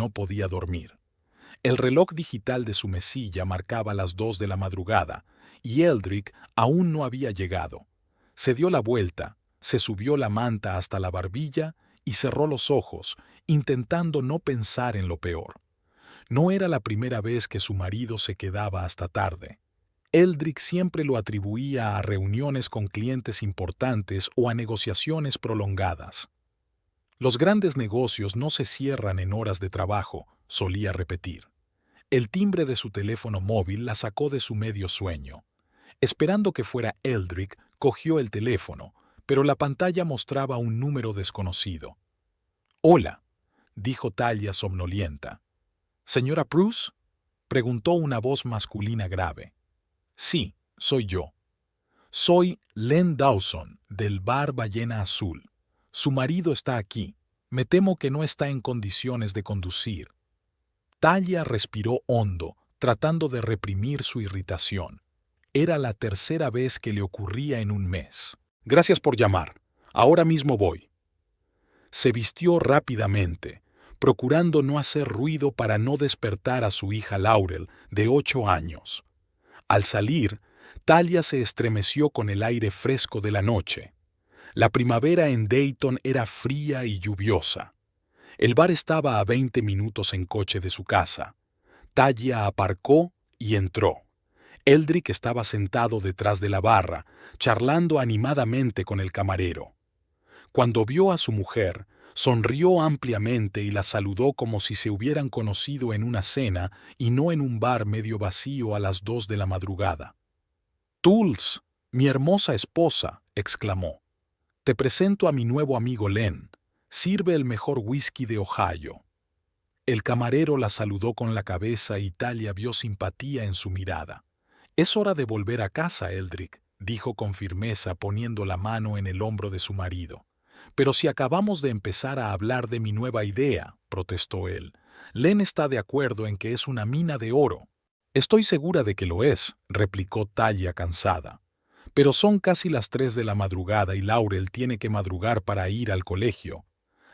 no podía dormir. El reloj digital de su mesilla marcaba las 2 de la madrugada, y Eldrick aún no había llegado. Se dio la vuelta, se subió la manta hasta la barbilla y cerró los ojos, intentando no pensar en lo peor. No era la primera vez que su marido se quedaba hasta tarde. Eldrick siempre lo atribuía a reuniones con clientes importantes o a negociaciones prolongadas. Los grandes negocios no se cierran en horas de trabajo, solía repetir. El timbre de su teléfono móvil la sacó de su medio sueño. Esperando que fuera Eldrick, cogió el teléfono, pero la pantalla mostraba un número desconocido. «Hola», dijo Talia somnolienta. «¿Señora Bruce?», preguntó una voz masculina grave. «Sí, soy yo. Soy Len Dawson, del bar Ballena Azul. Su marido está aquí. Me temo que no está en condiciones de conducir». Talia respiró hondo, tratando de reprimir su irritación. Era la tercera vez que le ocurría en un mes. «Gracias por llamar. Ahora mismo voy». Se vistió rápidamente, procurando no hacer ruido para no despertar a su hija Laurel, de 8 años. Al salir, Talia se estremeció con el aire fresco de la noche. La primavera en Dayton era fría y lluviosa. El bar estaba a 20 minutos en coche de su casa. Talia aparcó y entró. Eldrick estaba sentado detrás de la barra, charlando animadamente con el camarero. Cuando vio a su mujer, sonrió ampliamente y la saludó como si se hubieran conocido en una cena y no en un bar medio vacío a las 2 de la madrugada. «Tools, mi hermosa esposa», exclamó. «Te presento a mi nuevo amigo Len. Sirve el mejor whisky de Ohio». El camarero la saludó con la cabeza y Talia vio simpatía en su mirada. «Es hora de volver a casa, Eldrick», dijo con firmeza poniendo la mano en el hombro de su marido. «Pero si acabamos de empezar a hablar de mi nueva idea», protestó él. «Len está de acuerdo en que es una mina de oro». «Estoy segura de que lo es», replicó Talia cansada. «Pero son casi las 3 de la madrugada y Laurel tiene que madrugar para ir al colegio».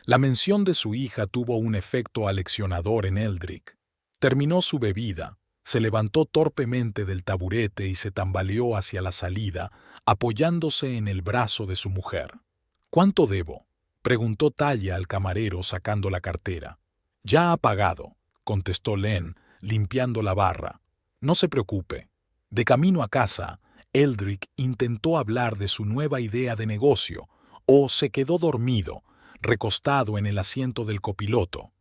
La mención de su hija tuvo un efecto aleccionador en Eldrick. Terminó su bebida, se levantó torpemente del taburete y se tambaleó hacia la salida, apoyándose en el brazo de su mujer. «¿Cuánto debo?», preguntó Talia al camarero sacando la cartera. «Ya ha pagado», contestó Len, limpiando la barra. «No se preocupe». De camino a casa, Eldrick intentó hablar de su nueva idea de negocio, o se quedó dormido, recostado en el asiento del copiloto.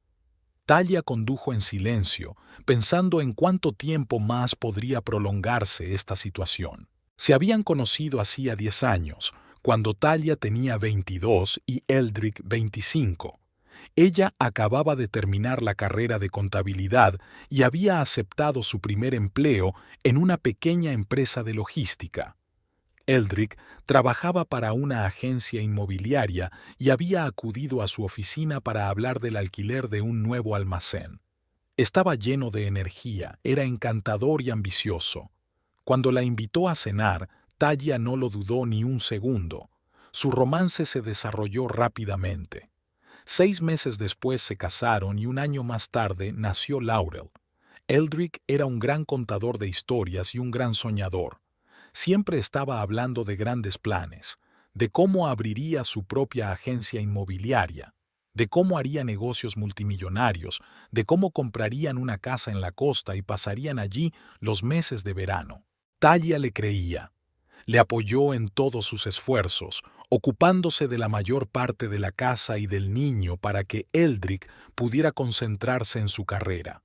Talia condujo en silencio, pensando en cuánto tiempo más podría prolongarse esta situación. Se habían conocido hacía 10 años, cuando Talia tenía 22 y Eldrick 25. Ella acababa de terminar la carrera de contabilidad y había aceptado su primer empleo en una pequeña empresa de logística. Eldrick trabajaba para una agencia inmobiliaria y había acudido a su oficina para hablar del alquiler de un nuevo almacén. Estaba lleno de energía, era encantador y ambicioso. Cuando la invitó a cenar, Talia no lo dudó ni un segundo. Su romance se desarrolló rápidamente. 6 meses después se casaron y un año más tarde nació Laurel. Eldrick era un gran contador de historias y un gran soñador. Siempre estaba hablando de grandes planes, de cómo abriría su propia agencia inmobiliaria, de cómo haría negocios multimillonarios, de cómo comprarían una casa en la costa y pasarían allí los meses de verano. Talia le creía. Le apoyó en todos sus esfuerzos, ocupándose de la mayor parte de la casa y del niño para que Eldrick pudiera concentrarse en su carrera.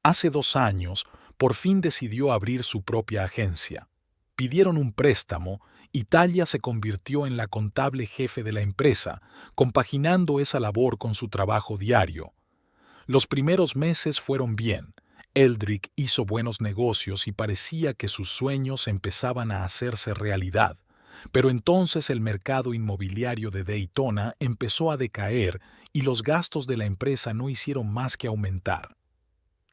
Hace 2 años, por fin decidió abrir su propia agencia. Pidieron un préstamo y Talia se convirtió en la contable jefe de la empresa, compaginando esa labor con su trabajo diario. Los primeros meses fueron bien. Eldrick hizo buenos negocios y parecía que sus sueños empezaban a hacerse realidad. Pero entonces el mercado inmobiliario de Daytona empezó a decaer y los gastos de la empresa no hicieron más que aumentar.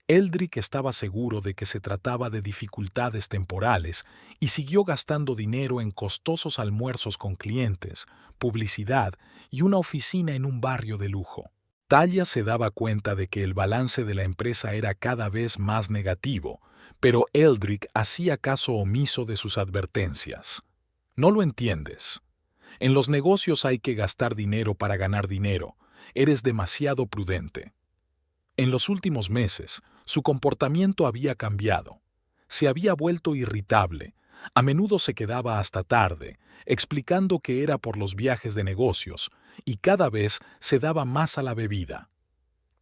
Eldrick estaba seguro de que se trataba de dificultades temporales y siguió gastando dinero en costosos almuerzos con clientes, publicidad y una oficina en un barrio de lujo. Talia se daba cuenta de que el balance de la empresa era cada vez más negativo, pero Eldrick hacía caso omiso de sus advertencias. No lo entiendes. En los negocios hay que gastar dinero para ganar dinero. Eres demasiado prudente. En los últimos meses, su comportamiento había cambiado. Se había vuelto irritable. A menudo se quedaba hasta tarde, explicando que era por los viajes de negocios, y cada vez se daba más a la bebida.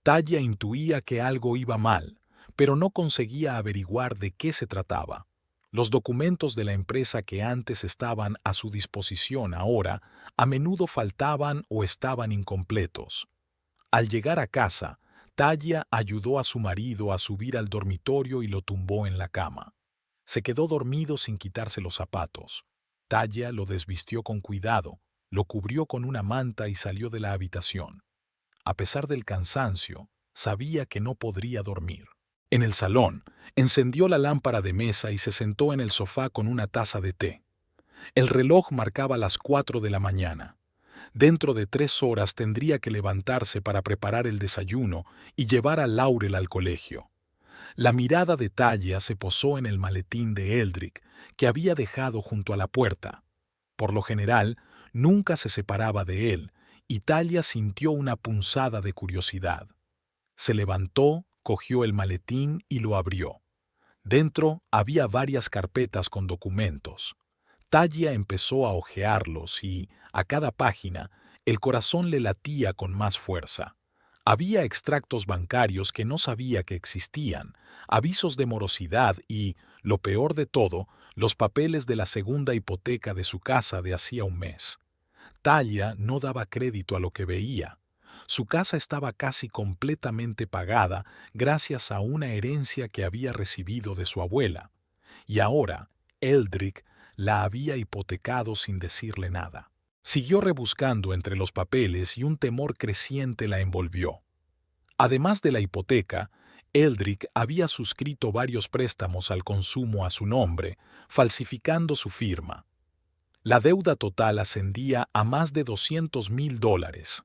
Talia intuía que algo iba mal, pero no conseguía averiguar de qué se trataba. Los documentos de la empresa que antes estaban a su disposición ahora a menudo faltaban o estaban incompletos. Al llegar a casa, Talia ayudó a su marido a subir al dormitorio y lo tumbó en la cama. Se quedó dormido sin quitarse los zapatos. Talia lo desvistió con cuidado, lo cubrió con una manta y salió de la habitación. A pesar del cansancio, sabía que no podría dormir. En el salón, encendió la lámpara de mesa y se sentó en el sofá con una taza de té. El reloj marcaba las 4 de la mañana. Dentro de 3 horas tendría que levantarse para preparar el desayuno y llevar a Laurel al colegio. La mirada de Talia se posó en el maletín de Eldrick, que había dejado junto a la puerta. Por lo general, nunca se separaba de él, y Talia sintió una punzada de curiosidad. Se levantó, cogió el maletín y lo abrió. Dentro había varias carpetas con documentos. Talia empezó a hojearlos y, a cada página, el corazón le latía con más fuerza. Había extractos bancarios que no sabía que existían, avisos de morosidad y, lo peor de todo, los papeles de la segunda hipoteca de su casa de hacía un mes. Talia no daba crédito a lo que veía. Su casa estaba casi completamente pagada gracias a una herencia que había recibido de su abuela. Y ahora, Eldrick la había hipotecado sin decirle nada. Siguió rebuscando entre los papeles y un temor creciente la envolvió. Además de la hipoteca, Eldrick había suscrito varios préstamos al consumo a su nombre, falsificando su firma. La deuda total ascendía a más de $200,000.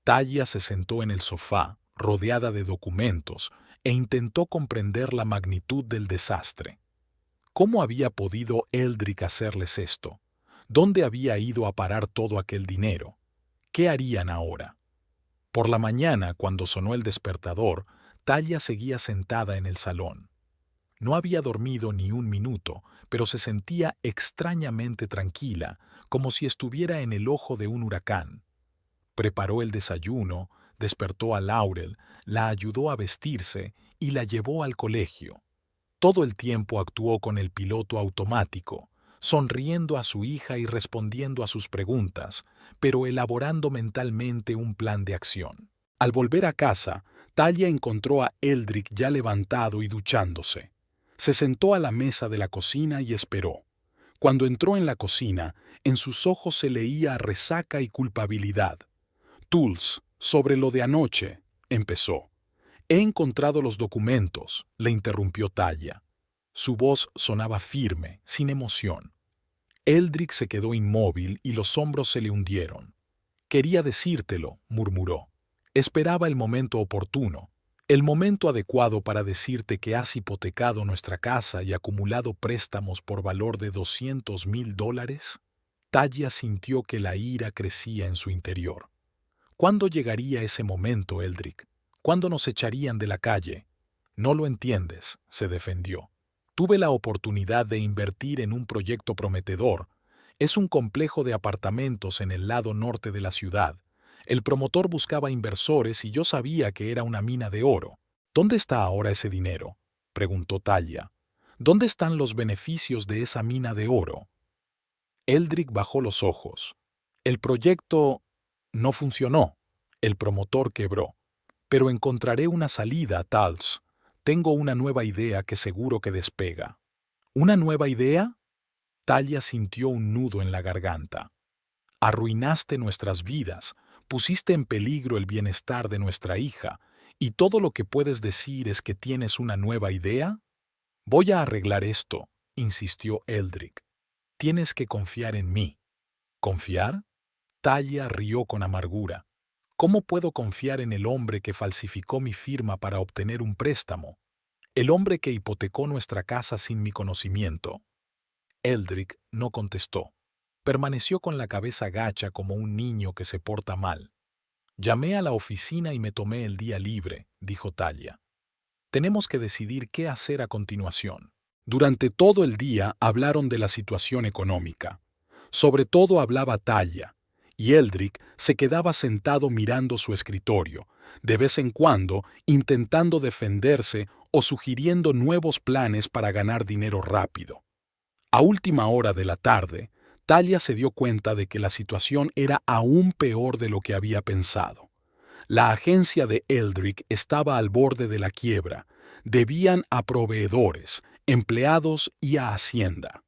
Talia se sentó en el sofá, rodeada de documentos, e intentó comprender la magnitud del desastre. ¿Cómo había podido Eldrick hacerles esto? ¿Dónde había ido a parar todo aquel dinero? ¿Qué harían ahora? Por la mañana, cuando sonó el despertador, Talia seguía sentada en el salón. No había dormido ni un minuto, pero se sentía extrañamente tranquila, como si estuviera en el ojo de un huracán. Preparó el desayuno, despertó a Laurel, la ayudó a vestirse y la llevó al colegio. Todo el tiempo actuó con el piloto automático, sonriendo a su hija y respondiendo a sus preguntas, pero elaborando mentalmente un plan de acción. Al volver a casa, Talia encontró a Eldrick ya levantado y duchándose. Se sentó a la mesa de la cocina y esperó. Cuando entró en la cocina, en sus ojos se leía resaca y culpabilidad. «Tools, sobre lo de anoche», empezó. «He encontrado los documentos», le interrumpió Talia. Su voz sonaba firme, sin emoción. Eldrick se quedó inmóvil y los hombros se le hundieron. «Quería decírtelo», murmuró. «Esperaba el momento oportuno, el momento adecuado para decirte que has hipotecado nuestra casa y acumulado préstamos por valor de $200,000». Talia sintió que la ira crecía en su interior. ¿Cuándo llegaría ese momento, Eldrick? ¿Cuándo nos echarían de la calle? No lo entiendes, se defendió. Tuve la oportunidad de invertir en un proyecto prometedor. Es un complejo de apartamentos en el lado norte de la ciudad. El promotor buscaba inversores y yo sabía que era una mina de oro. ¿Dónde está ahora ese dinero?, preguntó Talia. ¿Dónde están los beneficios de esa mina de oro? Eldrick bajó los ojos. El proyecto no funcionó. El promotor quebró. Pero encontraré una salida, Tals. Tengo una nueva idea que seguro que despega. ¿Una nueva idea? Talia sintió un nudo en la garganta. Arruinaste nuestras vidas, pusiste en peligro el bienestar de nuestra hija, y todo lo que puedes decir es que tienes una nueva idea. Voy a arreglar esto, insistió Eldrick. Tienes que confiar en mí. ¿Confiar? Talia rió con amargura. ¿Cómo puedo confiar en el hombre que falsificó mi firma para obtener un préstamo? El hombre que hipotecó nuestra casa sin mi conocimiento. Eldrick no contestó. Permaneció con la cabeza gacha como un niño que se porta mal. Llamé a la oficina y me tomé el día libre, dijo Talia. Tenemos que decidir qué hacer a continuación. Durante todo el día hablaron de la situación económica. Sobre todo hablaba Talia, y Eldrick se quedaba sentado mirando su escritorio, de vez en cuando intentando defenderse o sugiriendo nuevos planes para ganar dinero rápido. A última hora de la tarde, Talia se dio cuenta de que la situación era aún peor de lo que había pensado. La agencia de Eldrick estaba al borde de la quiebra. Debían a proveedores, empleados y a Hacienda.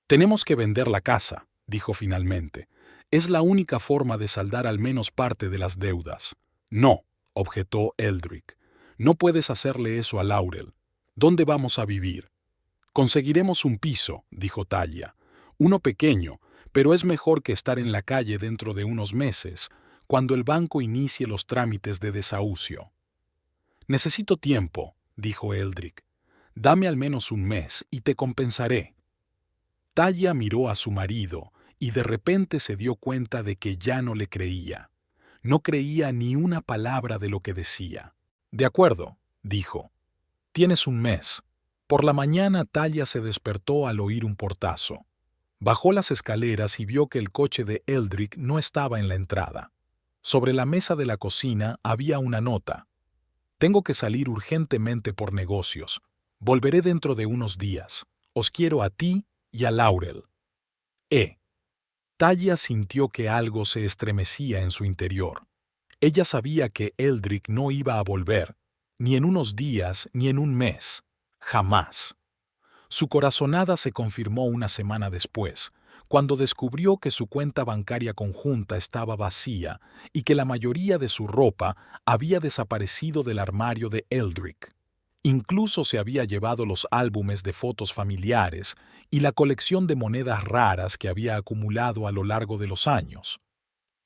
Tenemos que vender la casa, dijo finalmente. Es la única forma de saldar al menos parte de las deudas. No, objetó Eldrick. No puedes hacerle eso a Laurel. ¿Dónde vamos a vivir? Conseguiremos un piso, dijo Talia. Uno pequeño, pero es mejor que estar en la calle dentro de unos meses, cuando el banco inicie los trámites de desahucio. Necesito tiempo, dijo Eldrick. Dame al menos un mes y te compensaré. Talia miró a su marido y de repente se dio cuenta de que ya no le creía. No creía ni una palabra de lo que decía. De acuerdo, dijo. Tienes un mes. Por la mañana Talia se despertó al oír un portazo. Bajó las escaleras y vio que el coche de Eldrick no estaba en la entrada. Sobre la mesa de la cocina había una nota. Tengo que salir urgentemente por negocios. Volveré dentro de unos días. Os quiero a ti y a Laurel. Talia sintió que algo se estremecía en su interior. Ella sabía que Eldrick no iba a volver, ni en unos días ni en un mes. Jamás. Su corazonada se confirmó una semana después, cuando descubrió que su cuenta bancaria conjunta estaba vacía y que la mayoría de su ropa había desaparecido del armario de Eldrick. Incluso se había llevado los álbumes de fotos familiares y la colección de monedas raras que había acumulado a lo largo de los años.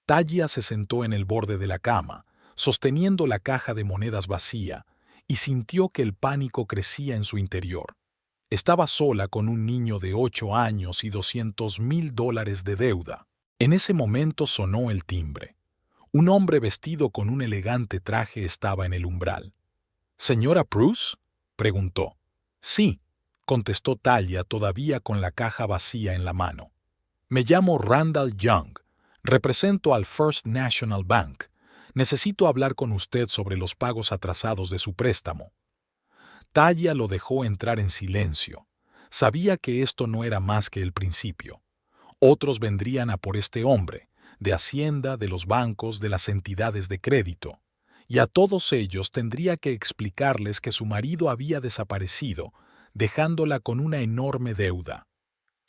Talia se sentó en el borde de la cama, sosteniendo la caja de monedas vacía, y sintió que el pánico crecía en su interior. Estaba sola con un niño de 8 años y $200,000 de deuda. En ese momento sonó el timbre. Un hombre vestido con un elegante traje estaba en el umbral. ¿Señora Bruce?, preguntó. Sí, contestó Talia todavía con la caja vacía en la mano. Me llamo Randall Young. Represento al First National Bank. Necesito hablar con usted sobre los pagos atrasados de su préstamo. Talia lo dejó entrar en silencio. Sabía que esto no era más que el principio. Otros vendrían a por este hombre, de Hacienda, de los bancos, de las entidades de crédito. Y a todos ellos tendría que explicarles que su marido había desaparecido, dejándola con una enorme deuda.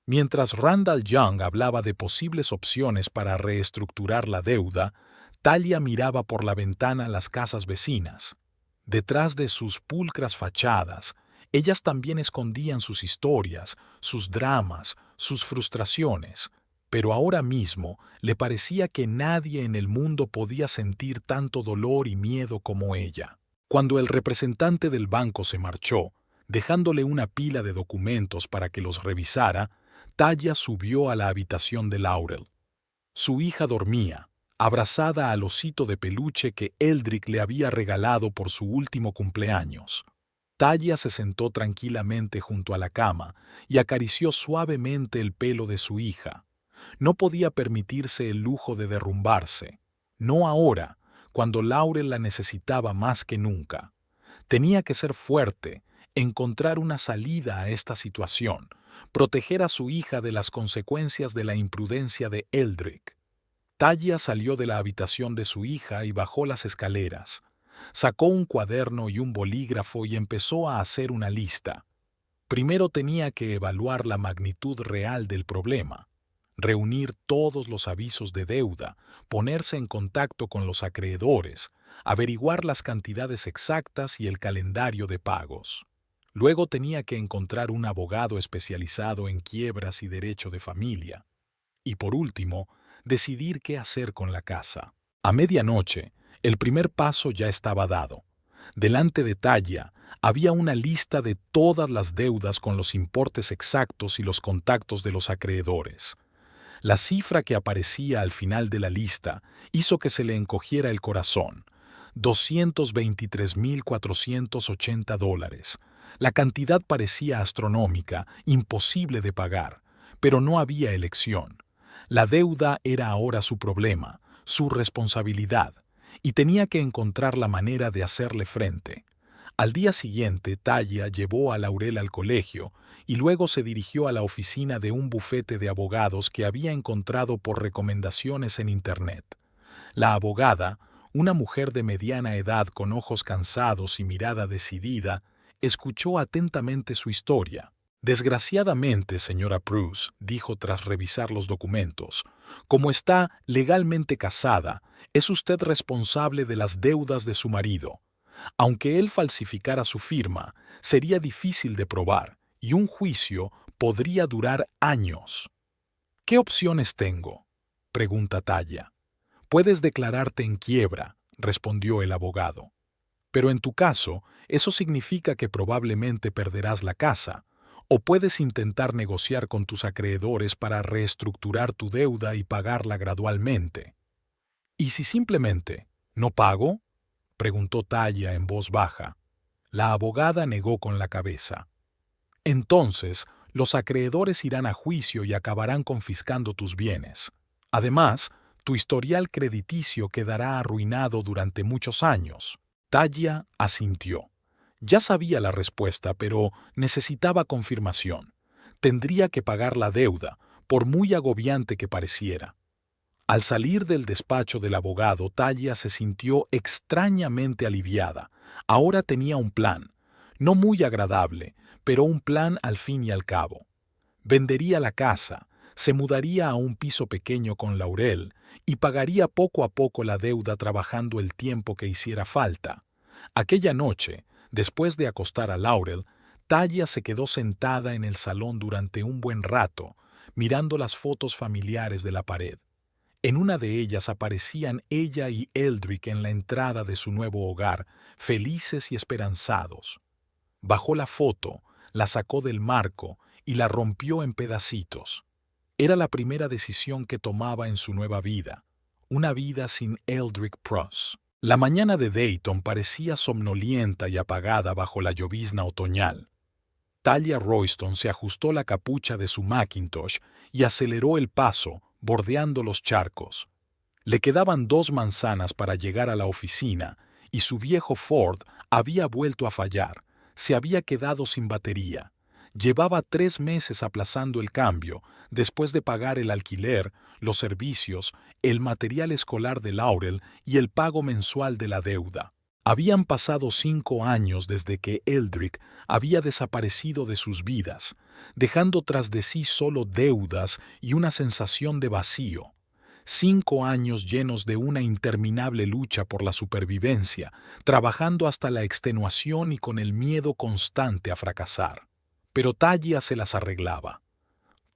Mientras Randall Young hablaba de posibles opciones para reestructurar la deuda, Talia miraba por la ventana las casas vecinas. Detrás de sus pulcras fachadas, ellas también escondían sus historias, sus dramas, sus frustraciones, pero ahora mismo le parecía que nadie en el mundo podía sentir tanto dolor y miedo como ella. Cuando el representante del banco se marchó, dejándole una pila de documentos para que los revisara, Talia subió a la habitación de Laurel. Su hija dormía, abrazada al osito de peluche que Eldrick le había regalado por su último cumpleaños. Talia se sentó tranquilamente junto a la cama y acarició suavemente el pelo de su hija. No podía permitirse el lujo de derrumbarse. No ahora, cuando Laurel la necesitaba más que nunca. Tenía que ser fuerte, encontrar una salida a esta situación, proteger a su hija de las consecuencias de la imprudencia de Eldrick. Talia salió de la habitación de su hija y bajó las escaleras. Sacó un cuaderno y un bolígrafo y empezó a hacer una lista. Primero tenía que evaluar la magnitud real del problema, reunir todos los avisos de deuda, ponerse en contacto con los acreedores, averiguar las cantidades exactas y el calendario de pagos. Luego tenía que encontrar un abogado especializado en quiebras y derecho de familia. Y por último, decidir qué hacer con la casa. A medianoche, el primer paso ya estaba dado. Delante de Talla había una lista de todas las deudas con los importes exactos y los contactos de los acreedores. La cifra que aparecía al final de la lista hizo que se le encogiera el corazón. $223,480. La cantidad parecía astronómica, imposible de pagar, pero no había elección. La deuda era ahora su problema, su responsabilidad, y tenía que encontrar la manera de hacerle frente. Al día siguiente, Talla llevó a Laurel al colegio y luego se dirigió a la oficina de un bufete de abogados que había encontrado por recomendaciones en Internet. La abogada, una mujer de mediana edad con ojos cansados y mirada decidida, escuchó atentamente su historia. Desgraciadamente, señora Bruce, dijo tras revisar los documentos, como está legalmente casada, es usted responsable de las deudas de su marido. Aunque él falsificara su firma, sería difícil de probar y un juicio podría durar años. ¿Qué opciones tengo?, pregunta Talla. Puedes declararte en quiebra, respondió el abogado. Pero en tu caso, eso significa que probablemente perderás la casa, o puedes intentar negociar con tus acreedores para reestructurar tu deuda y pagarla gradualmente. ¿Y si simplemente no pago?, preguntó Talla en voz baja. La abogada negó con la cabeza. Entonces, los acreedores irán a juicio y acabarán confiscando tus bienes. Además, tu historial crediticio quedará arruinado durante muchos años. Talla asintió. Ya sabía la respuesta, pero necesitaba confirmación. Tendría que pagar la deuda, por muy agobiante que pareciera. Al salir del despacho del abogado, Talla se sintió extrañamente aliviada. Ahora tenía un plan, no muy agradable, pero un plan al fin y al cabo. Vendería la casa, se mudaría a un piso pequeño con Laurel y pagaría poco a poco la deuda trabajando el tiempo que hiciera falta. Aquella noche, después de acostar a Laurel, Talla se quedó sentada en el salón durante un buen rato, mirando las fotos familiares de la pared. En una de ellas aparecían ella y Eldrick en la entrada de su nuevo hogar, felices y esperanzados. Bajó la foto, la sacó del marco y la rompió en pedacitos. Era la primera decisión que tomaba en su nueva vida, una vida sin Eldrick Pross. La mañana de Dayton parecía somnolienta y apagada bajo la llovizna otoñal. Talla Royston se ajustó la capucha de su Macintosh y aceleró el paso, bordeando los charcos. Le quedaban 2 manzanas para llegar a la oficina y su viejo Ford había vuelto a fallar. Se había quedado sin batería. Llevaba 3 meses aplazando el cambio, después de pagar el alquiler, los servicios, el material escolar de Laurel y el pago mensual de la deuda. Habían pasado 5 años desde que Eldrick había desaparecido de sus vidas, dejando tras de sí solo deudas y una sensación de vacío. 5 años llenos de una interminable lucha por la supervivencia, trabajando hasta la extenuación y con el miedo constante a fracasar. Pero Talla se las arreglaba.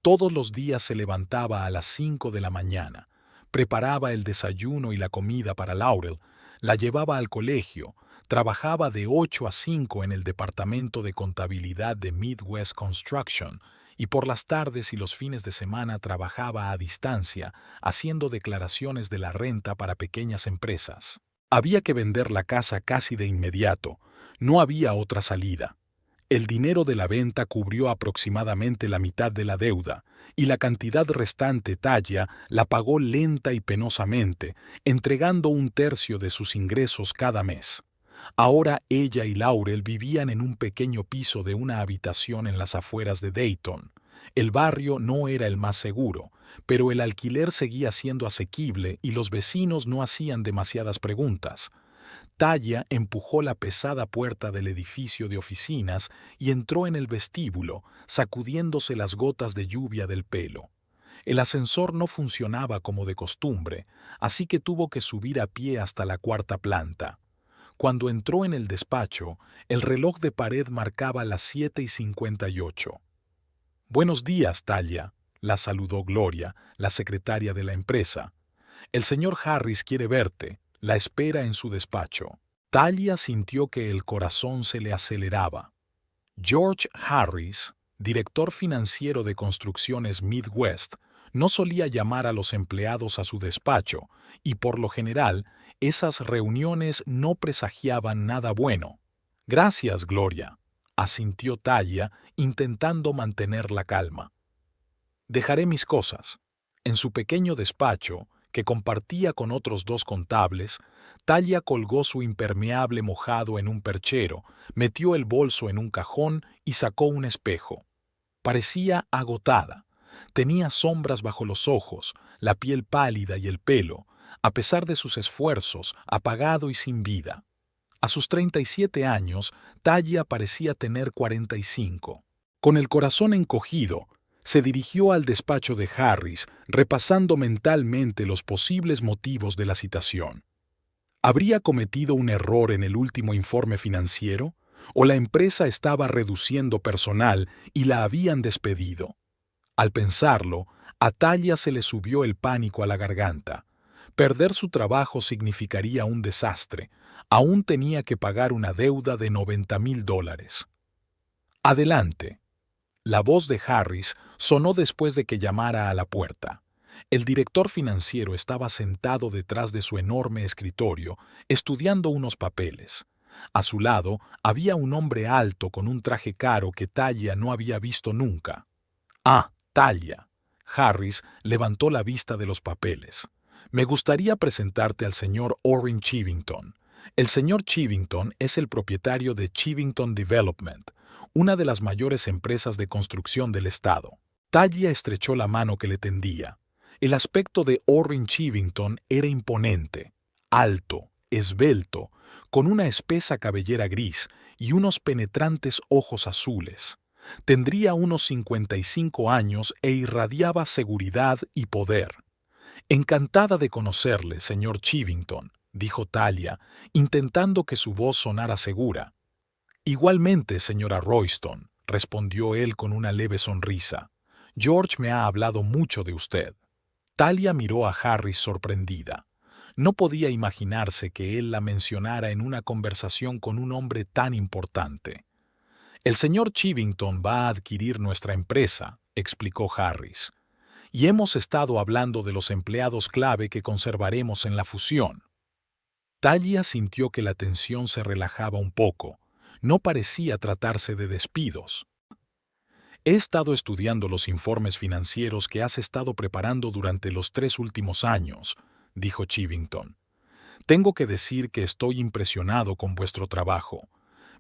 Todos los días se levantaba a las 5 de la mañana, preparaba el desayuno y la comida para Laurel, la llevaba al colegio, trabajaba de 8 a 5 en el departamento de contabilidad de Midwest Construction y por las tardes y los fines de semana trabajaba a distancia, haciendo declaraciones de la renta para pequeñas empresas. Había que vender la casa casi de inmediato, no había otra salida. El dinero de la venta cubrió aproximadamente la mitad de la deuda, y la cantidad restante Talla la pagó lenta y penosamente, entregando 1/3 de sus ingresos cada mes. Ahora ella y Laurel vivían en un pequeño piso de una habitación en las afueras de Dayton. El barrio no era el más seguro, pero el alquiler seguía siendo asequible y los vecinos no hacían demasiadas preguntas. Talla empujó la pesada puerta del edificio de oficinas y entró en el vestíbulo, sacudiéndose las gotas de lluvia del pelo. El ascensor no funcionaba como de costumbre, así que tuvo que subir a pie hasta la 4ª planta. Cuando entró en el despacho, el reloj de pared marcaba las 7:58. «Buenos días, Talla», la saludó Gloria, la secretaria de la empresa. El señor Harris quiere verte, la espera en su despacho. Talia sintió que el corazón se le aceleraba. George Harris, director financiero de Construcciones Midwest, no solía llamar a los empleados a su despacho, y por lo general, esas reuniones no presagiaban nada bueno. Gracias, Gloria, asintió Talia, intentando mantener la calma. Dejaré mis cosas. En su pequeño despacho, que compartía con otros dos contables, Talia colgó su impermeable mojado en un perchero, metió el bolso en un cajón y sacó un espejo. Parecía agotada. Tenía sombras bajo los ojos, la piel pálida y el pelo, a pesar de sus esfuerzos, apagado y sin vida. A sus 37 años, Talia parecía tener 45. Con el corazón encogido, se dirigió al despacho de Harris, repasando mentalmente los posibles motivos de la citación. ¿Habría cometido un error en el último informe financiero? ¿O la empresa estaba reduciendo personal y la habían despedido? Al pensarlo, a Talia se le subió el pánico a la garganta. Perder su trabajo significaría un desastre. Aún tenía que pagar una deuda de $90,000. Adelante. La voz de Harris sonó después de que llamara a la puerta. El director financiero estaba sentado detrás de su enorme escritorio, estudiando unos papeles. A su lado había un hombre alto con un traje caro que Talia no había visto nunca. «Ah, Talia». Harris levantó la vista de los papeles. «Me gustaría presentarte al señor Orrin Chivington. El señor Chivington es el propietario de Chivington Development, una de las mayores empresas de construcción del estado». Talia estrechó la mano que le tendía. El aspecto de Orrin Chivington era imponente, alto, esbelto, con una espesa cabellera gris y unos penetrantes ojos azules. Tendría unos 55 años e irradiaba seguridad y poder. «Encantada de conocerle, señor Chivington», dijo Talia, intentando que su voz sonara segura. «Igualmente, señora Royston», respondió él con una leve sonrisa. «George me ha hablado mucho de usted». Talia miró a Harris sorprendida. No podía imaginarse que él la mencionara en una conversación con un hombre tan importante. «El señor Chivington va a adquirir nuestra empresa», explicó Harris, «y hemos estado hablando de los empleados clave que conservaremos en la fusión». Talia sintió que la tensión se relajaba un poco. No parecía tratarse de despidos. «He estado estudiando los informes financieros que has estado preparando durante los 3 últimos años», dijo Chivington. «Tengo que decir que estoy impresionado con vuestro trabajo.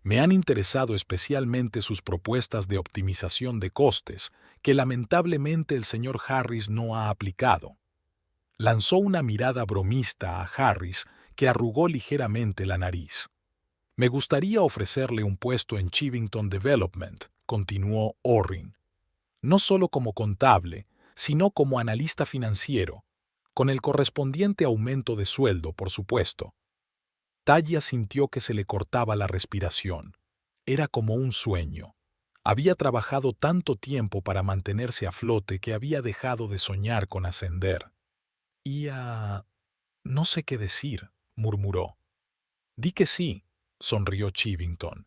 Me han interesado especialmente sus propuestas de optimización de costes, que lamentablemente el señor Harris no ha aplicado». Lanzó una mirada bromista a Harris, que arrugó ligeramente la nariz. «Me gustaría ofrecerle un puesto en Chivington Development», continuó Orrin. «No solo como contable, sino como analista financiero, con el correspondiente aumento de sueldo, por supuesto». Talia sintió que se le cortaba la respiración. Era como un sueño. Había trabajado tanto tiempo para mantenerse a flote que había dejado de soñar con ascender. No sé qué decir», murmuró. «Di que sí», sonrió Chivington.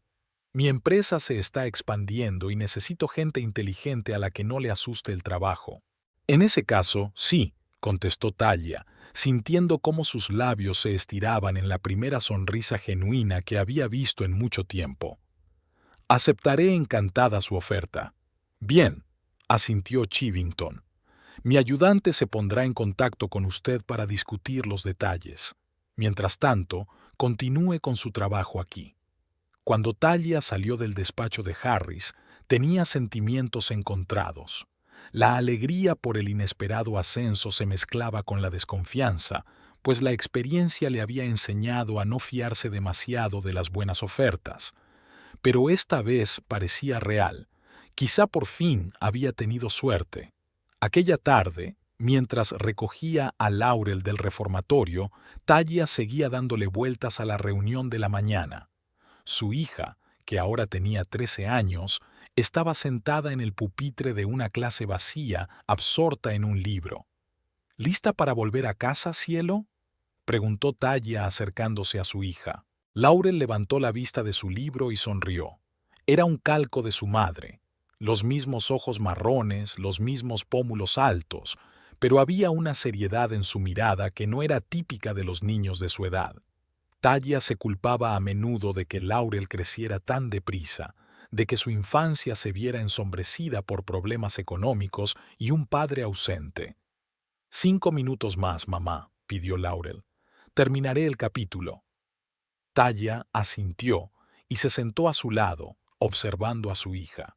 «Mi empresa se está expandiendo y necesito gente inteligente a la que no le asuste el trabajo». «En ese caso, sí», contestó Talia, sintiendo cómo sus labios se estiraban en la primera sonrisa genuina que había visto en mucho tiempo. «Aceptaré encantada su oferta». «Bien», asintió Chivington. «Mi ayudante se pondrá en contacto con usted para discutir los detalles. Mientras tanto, continúe con su trabajo aquí». Cuando Talia salió del despacho de Harris, tenía sentimientos encontrados. La alegría por el inesperado ascenso se mezclaba con la desconfianza, pues la experiencia le había enseñado a no fiarse demasiado de las buenas ofertas. Pero esta vez parecía real. Quizá por fin había tenido suerte. Aquella tarde, mientras recogía a Laurel del reformatorio, Talia seguía dándole vueltas a la reunión de la mañana. Su hija, que ahora tenía 13 años, estaba sentada en el pupitre de una clase vacía, absorta en un libro. ¿Lista para volver a casa, cielo?, preguntó Talla acercándose a su hija. Laurel levantó la vista de su libro y sonrió. Era un calco de su madre. Los mismos ojos marrones, los mismos pómulos altos, pero había una seriedad en su mirada que no era típica de los niños de su edad. Talla se culpaba a menudo de que Laurel creciera tan deprisa, de que su infancia se viera ensombrecida por problemas económicos y un padre ausente. 5 minutos más, mamá, pidió Laurel. Terminaré el capítulo. Talla asintió y se sentó a su lado, observando a su hija.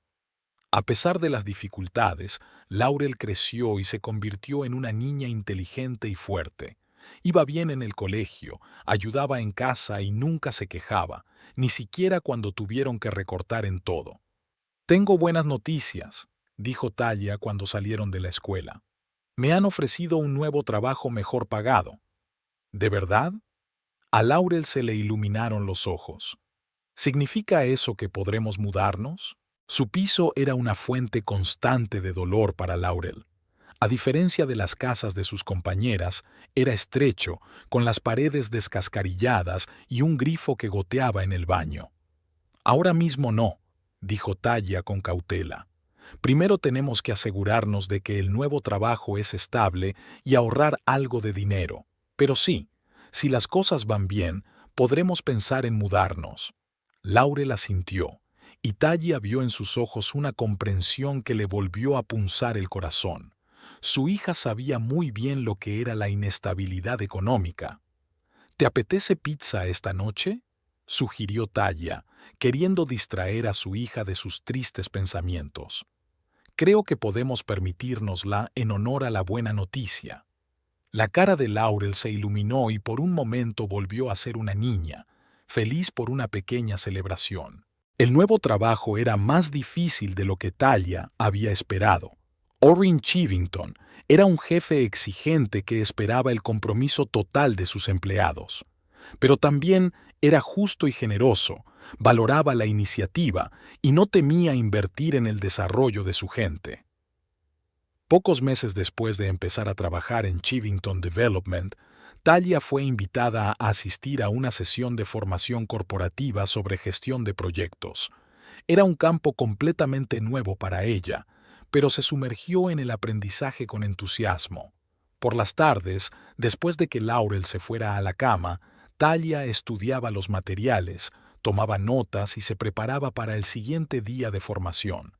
A pesar de las dificultades, Laurel creció y se convirtió en una niña inteligente y fuerte. Iba bien en el colegio, ayudaba en casa y nunca se quejaba, ni siquiera cuando tuvieron que recortar en todo. «Tengo buenas noticias», dijo Talla cuando salieron de la escuela. «Me han ofrecido un nuevo trabajo mejor pagado». «¿De verdad?». A Laurel se le iluminaron los ojos. ¿Significa eso que podremos mudarnos? Su piso era una fuente constante de dolor para Laurel. A diferencia de las casas de sus compañeras, era estrecho, con las paredes descascarilladas y un grifo que goteaba en el baño. «Ahora mismo no», dijo Talla con cautela. «Primero tenemos que asegurarnos de que el nuevo trabajo es estable y ahorrar algo de dinero. Pero sí, si las cosas van bien, podremos pensar en mudarnos». Laurel asintió, y Talla vio en sus ojos una comprensión que le volvió a punzar el corazón. Su hija sabía muy bien lo que era la inestabilidad económica. «¿Te apetece pizza esta noche?», sugirió Talla, queriendo distraer a su hija de sus tristes pensamientos. «Creo que podemos permitírnosla en honor a la buena noticia». La cara de Laurel se iluminó y por un momento volvió a ser una niña, feliz por una pequeña celebración. El nuevo trabajo era más difícil de lo que Talla había esperado. Orrin Chivington era un jefe exigente que esperaba el compromiso total de sus empleados. Pero también era justo y generoso, valoraba la iniciativa y no temía invertir en el desarrollo de su gente. Pocos meses después de empezar a trabajar en Chivington Development, Talla fue invitada a asistir a una sesión de formación corporativa sobre gestión de proyectos. Era un campo completamente nuevo para ella, pero se sumergió en el aprendizaje con entusiasmo. Por las tardes, después de que Laurel se fuera a la cama, Talla estudiaba los materiales, tomaba notas y se preparaba para el siguiente día de formación.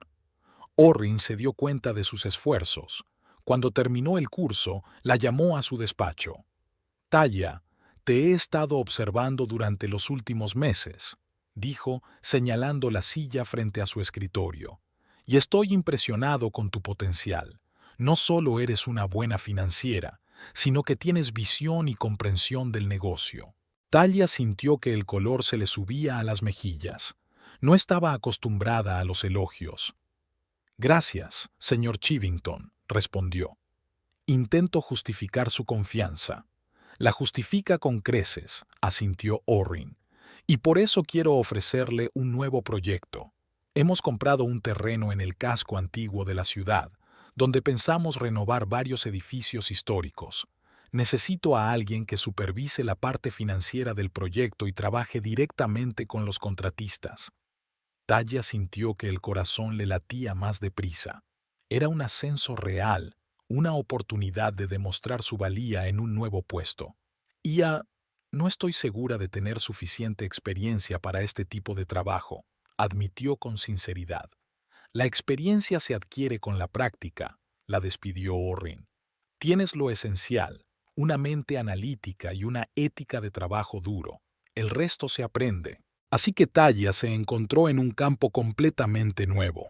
Orrin se dio cuenta de sus esfuerzos. Cuando terminó el curso, la llamó a su despacho. «Talla, te he estado observando durante los últimos meses», dijo, señalando la silla frente a su escritorio. «Y estoy impresionado con tu potencial. No solo eres una buena financiera, sino que tienes visión y comprensión del negocio». Talla sintió que el color se le subía a las mejillas. No estaba acostumbrada a los elogios. «Gracias, señor Chivington», respondió. «Intento justificar su confianza». «La justifica con creces», asintió Orrin. «Y por eso quiero ofrecerle un nuevo proyecto. Hemos comprado un terreno en el casco antiguo de la ciudad, donde pensamos renovar varios edificios históricos. Necesito a alguien que supervise la parte financiera del proyecto y trabaje directamente con los contratistas». Talla sintió que el corazón le latía más deprisa. Era un ascenso real, una oportunidad de demostrar su valía en un nuevo puesto. «No estoy segura de tener suficiente experiencia para este tipo de trabajo», admitió con sinceridad. «La experiencia se adquiere con la práctica», la despidió Orrin. «Tienes lo esencial, una mente analítica y una ética de trabajo duro. El resto se aprende». Así que Talla se encontró en un campo completamente nuevo.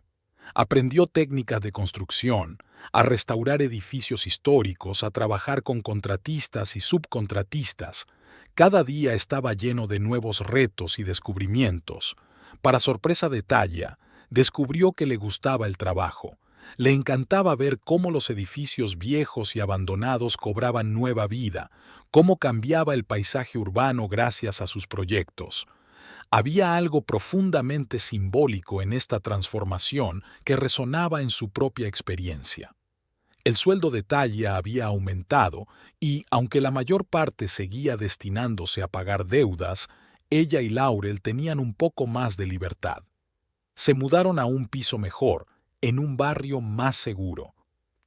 Aprendió técnicas de construcción, a restaurar edificios históricos, a trabajar con contratistas y subcontratistas. Cada día estaba lleno de nuevos retos y descubrimientos. Para sorpresa de Talla, descubrió que le gustaba el trabajo. Le encantaba ver cómo los edificios viejos y abandonados cobraban nueva vida, cómo cambiaba el paisaje urbano gracias a sus proyectos. Había algo profundamente simbólico en esta transformación que resonaba en su propia experiencia. El sueldo de Talia había aumentado y, aunque la mayor parte seguía destinándose a pagar deudas, ella y Laurel tenían un poco más de libertad. Se mudaron a un piso mejor, en un barrio más seguro.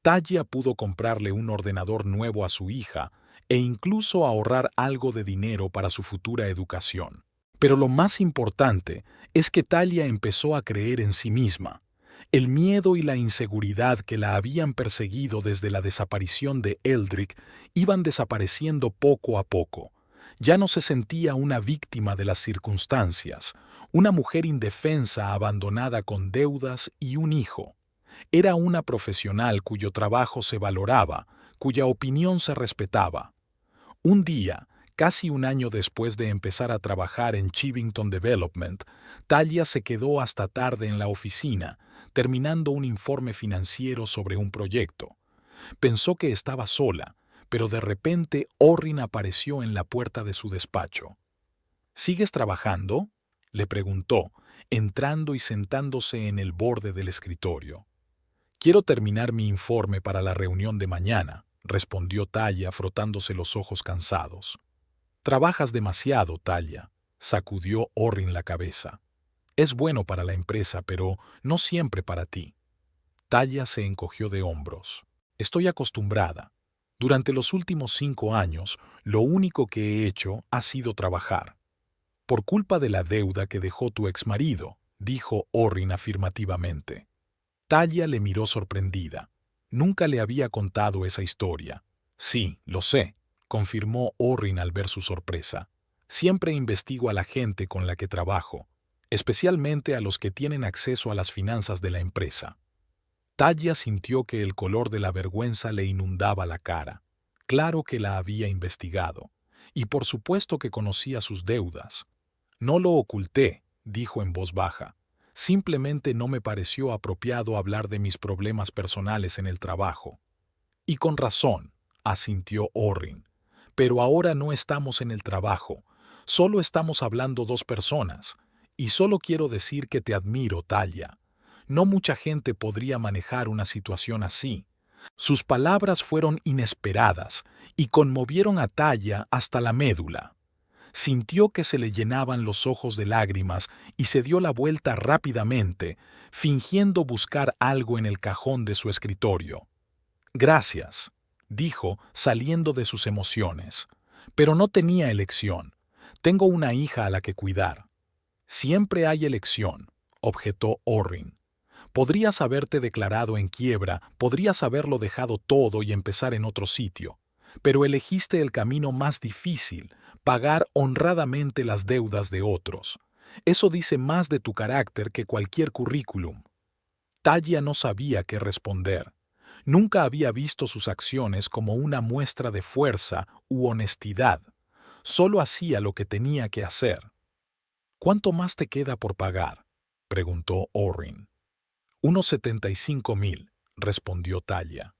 Talia pudo comprarle un ordenador nuevo a su hija e incluso ahorrar algo de dinero para su futura educación. Pero lo más importante es que Talia empezó a creer en sí misma. El miedo y la inseguridad que la habían perseguido desde la desaparición de Eldrick iban desapareciendo poco a poco. Ya no se sentía una víctima de las circunstancias, una mujer indefensa abandonada con deudas y un hijo. Era una profesional cuyo trabajo se valoraba, cuya opinión se respetaba. Un día, casi un año después de empezar a trabajar en Chivington Development, Talia se quedó hasta tarde en la oficina, terminando un informe financiero sobre un proyecto. Pensó que estaba sola, pero de repente Orrin apareció en la puerta de su despacho. ¿Sigues trabajando?, le preguntó, entrando y sentándose en el borde del escritorio. Quiero terminar mi informe para la reunión de mañana, respondió Talia frotándose los ojos cansados. Trabajas demasiado, Talia, sacudió Orrin la cabeza. Es bueno para la empresa, pero no siempre para ti. Talia se encogió de hombros. Estoy acostumbrada. Durante los últimos 5 años, lo único que he hecho ha sido trabajar. Por culpa de la deuda que dejó tu exmarido, dijo Orrin afirmativamente. Talia le miró sorprendida. Nunca le había contado esa historia. Sí, lo sé, confirmó Orrin al ver su sorpresa. Siempre investigo a la gente con la que trabajo, especialmente a los que tienen acceso a las finanzas de la empresa. Talia sintió que el color de la vergüenza le inundaba la cara. Claro que la había investigado, y por supuesto que conocía sus deudas. No lo oculté, dijo en voz baja. Simplemente no me pareció apropiado hablar de mis problemas personales en el trabajo. Y con razón, asintió Orrin. Pero ahora no estamos en el trabajo, solo estamos hablando 2 personas, y solo quiero decir que te admiro, Talia. No mucha gente podría manejar una situación así. Sus palabras fueron inesperadas y conmovieron a Talia hasta la médula. Sintió que se le llenaban los ojos de lágrimas y se dio la vuelta rápidamente, fingiendo buscar algo en el cajón de su escritorio. Gracias, dijo, saliendo de sus emociones. Pero no tenía elección. Tengo una hija a la que cuidar. Siempre hay elección, objetó Orrin. Podrías haberte declarado en quiebra, podrías haberlo dejado todo y empezar en otro sitio. Pero elegiste el camino más difícil, pagar honradamente las deudas de otros. Eso dice más de tu carácter que cualquier currículum. Talia no sabía qué responder. Nunca había visto sus acciones como una muestra de fuerza u honestidad. Solo hacía lo que tenía que hacer. ¿Cuánto más te queda por pagar?, preguntó Orrin. Unos 75,000, respondió Talia.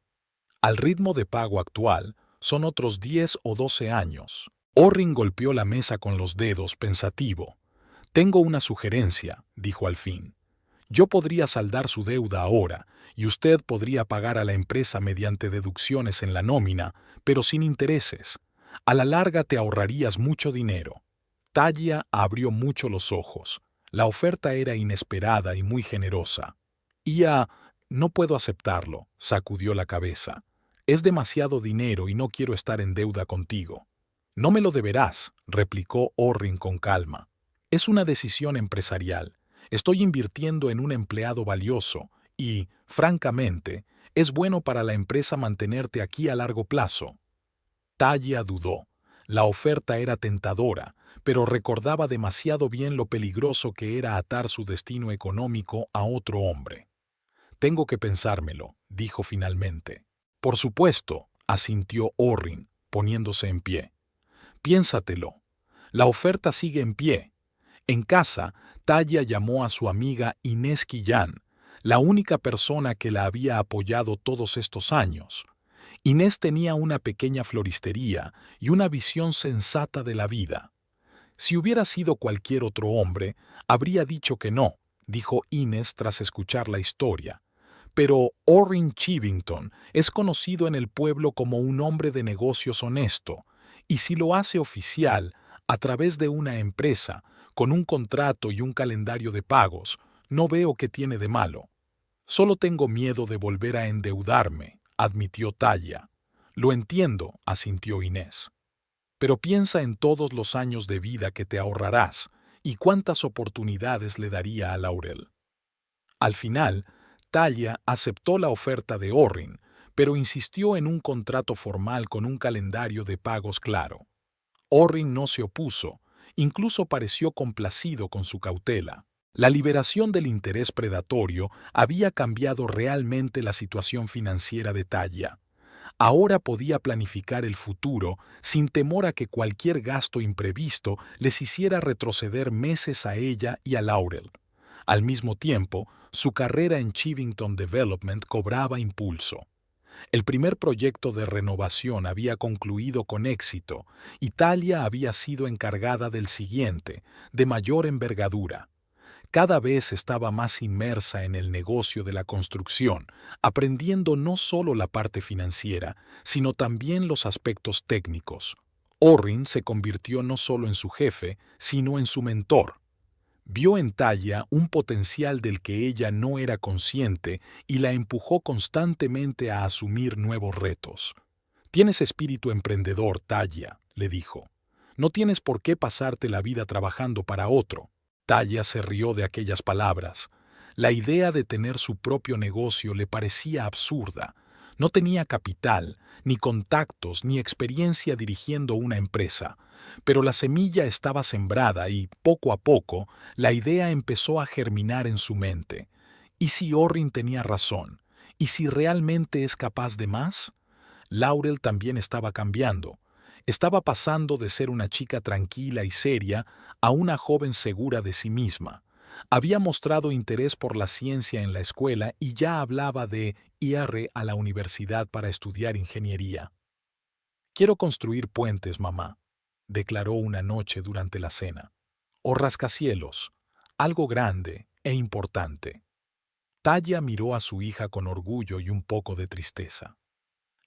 Al ritmo de pago actual, son otros 10 o 12 años. Orrin golpeó la mesa con los dedos, pensativo. Tengo una sugerencia, dijo al fin. Yo podría saldar su deuda ahora, y usted podría pagar a la empresa mediante deducciones en la nómina, pero sin intereses. A la larga te ahorrarías mucho dinero. Talia abrió mucho los ojos. La oferta era inesperada y muy generosa. No puedo aceptarlo, sacudió la cabeza. Es demasiado dinero y no quiero estar en deuda contigo. No me lo deberás, replicó Orrin con calma. Es una decisión empresarial. Estoy invirtiendo en un empleado valioso y, francamente, es bueno para la empresa mantenerte aquí a largo plazo. Talia dudó. La oferta era tentadora, pero recordaba demasiado bien lo peligroso que era atar su destino económico a otro hombre. Tengo que pensármelo, dijo finalmente. Por supuesto, asintió Orrin, poniéndose en pie. Piénsatelo. La oferta sigue en pie. En casa, Talia llamó a su amiga Inés Quillán, la única persona que la había apoyado todos estos años. Inés tenía una pequeña floristería y una visión sensata de la vida. Si hubiera sido cualquier otro hombre, habría dicho que no, dijo Inés tras escuchar la historia. Pero Orrin Chivington es conocido en el pueblo como un hombre de negocios honesto, y si lo hace oficial, a través de una empresa, con un contrato y un calendario de pagos, no veo qué tiene de malo. Solo tengo miedo de volver a endeudarme, admitió Talla. Lo entiendo, asintió Inés. Pero piensa en todos los años de vida que te ahorrarás y cuántas oportunidades le daría a Laurel. Al final, Talla aceptó la oferta de Orrin, pero insistió en un contrato formal con un calendario de pagos claro. Orrin no se opuso, incluso pareció complacido con su cautela. La liberación del interés predatorio había cambiado realmente la situación financiera de Talla. Ahora podía planificar el futuro sin temor a que cualquier gasto imprevisto les hiciera retroceder meses a ella y a Laurel. Al mismo tiempo, su carrera en Chivington Development cobraba impulso. El primer proyecto de renovación había concluido con éxito y Talia había sido encargada del siguiente, de mayor envergadura. Cada vez estaba más inmersa en el negocio de la construcción, aprendiendo no solo la parte financiera, sino también los aspectos técnicos. Orrin se convirtió no solo en su jefe, sino en su mentor. Vio en Talla un potencial del que ella no era consciente y la empujó constantemente a asumir nuevos retos. «Tienes espíritu emprendedor, Talla», le dijo. «No tienes por qué pasarte la vida trabajando para otro». Talla se rió de aquellas palabras. La idea de tener su propio negocio le parecía absurda. No tenía capital, ni contactos, ni experiencia dirigiendo una empresa. Pero la semilla estaba sembrada y, poco a poco, la idea empezó a germinar en su mente. ¿Y si Orrin tenía razón? ¿Y si realmente es capaz de más? Laurel también estaba cambiando. Estaba pasando de ser una chica tranquila y seria a una joven segura de sí misma. Había mostrado interés por la ciencia en la escuela y ya hablaba de ir a la universidad para estudiar ingeniería. «Quiero construir puentes, mamá», declaró una noche durante la cena. «O rascacielos, algo grande e importante». Talla miró a su hija con orgullo y un poco de tristeza.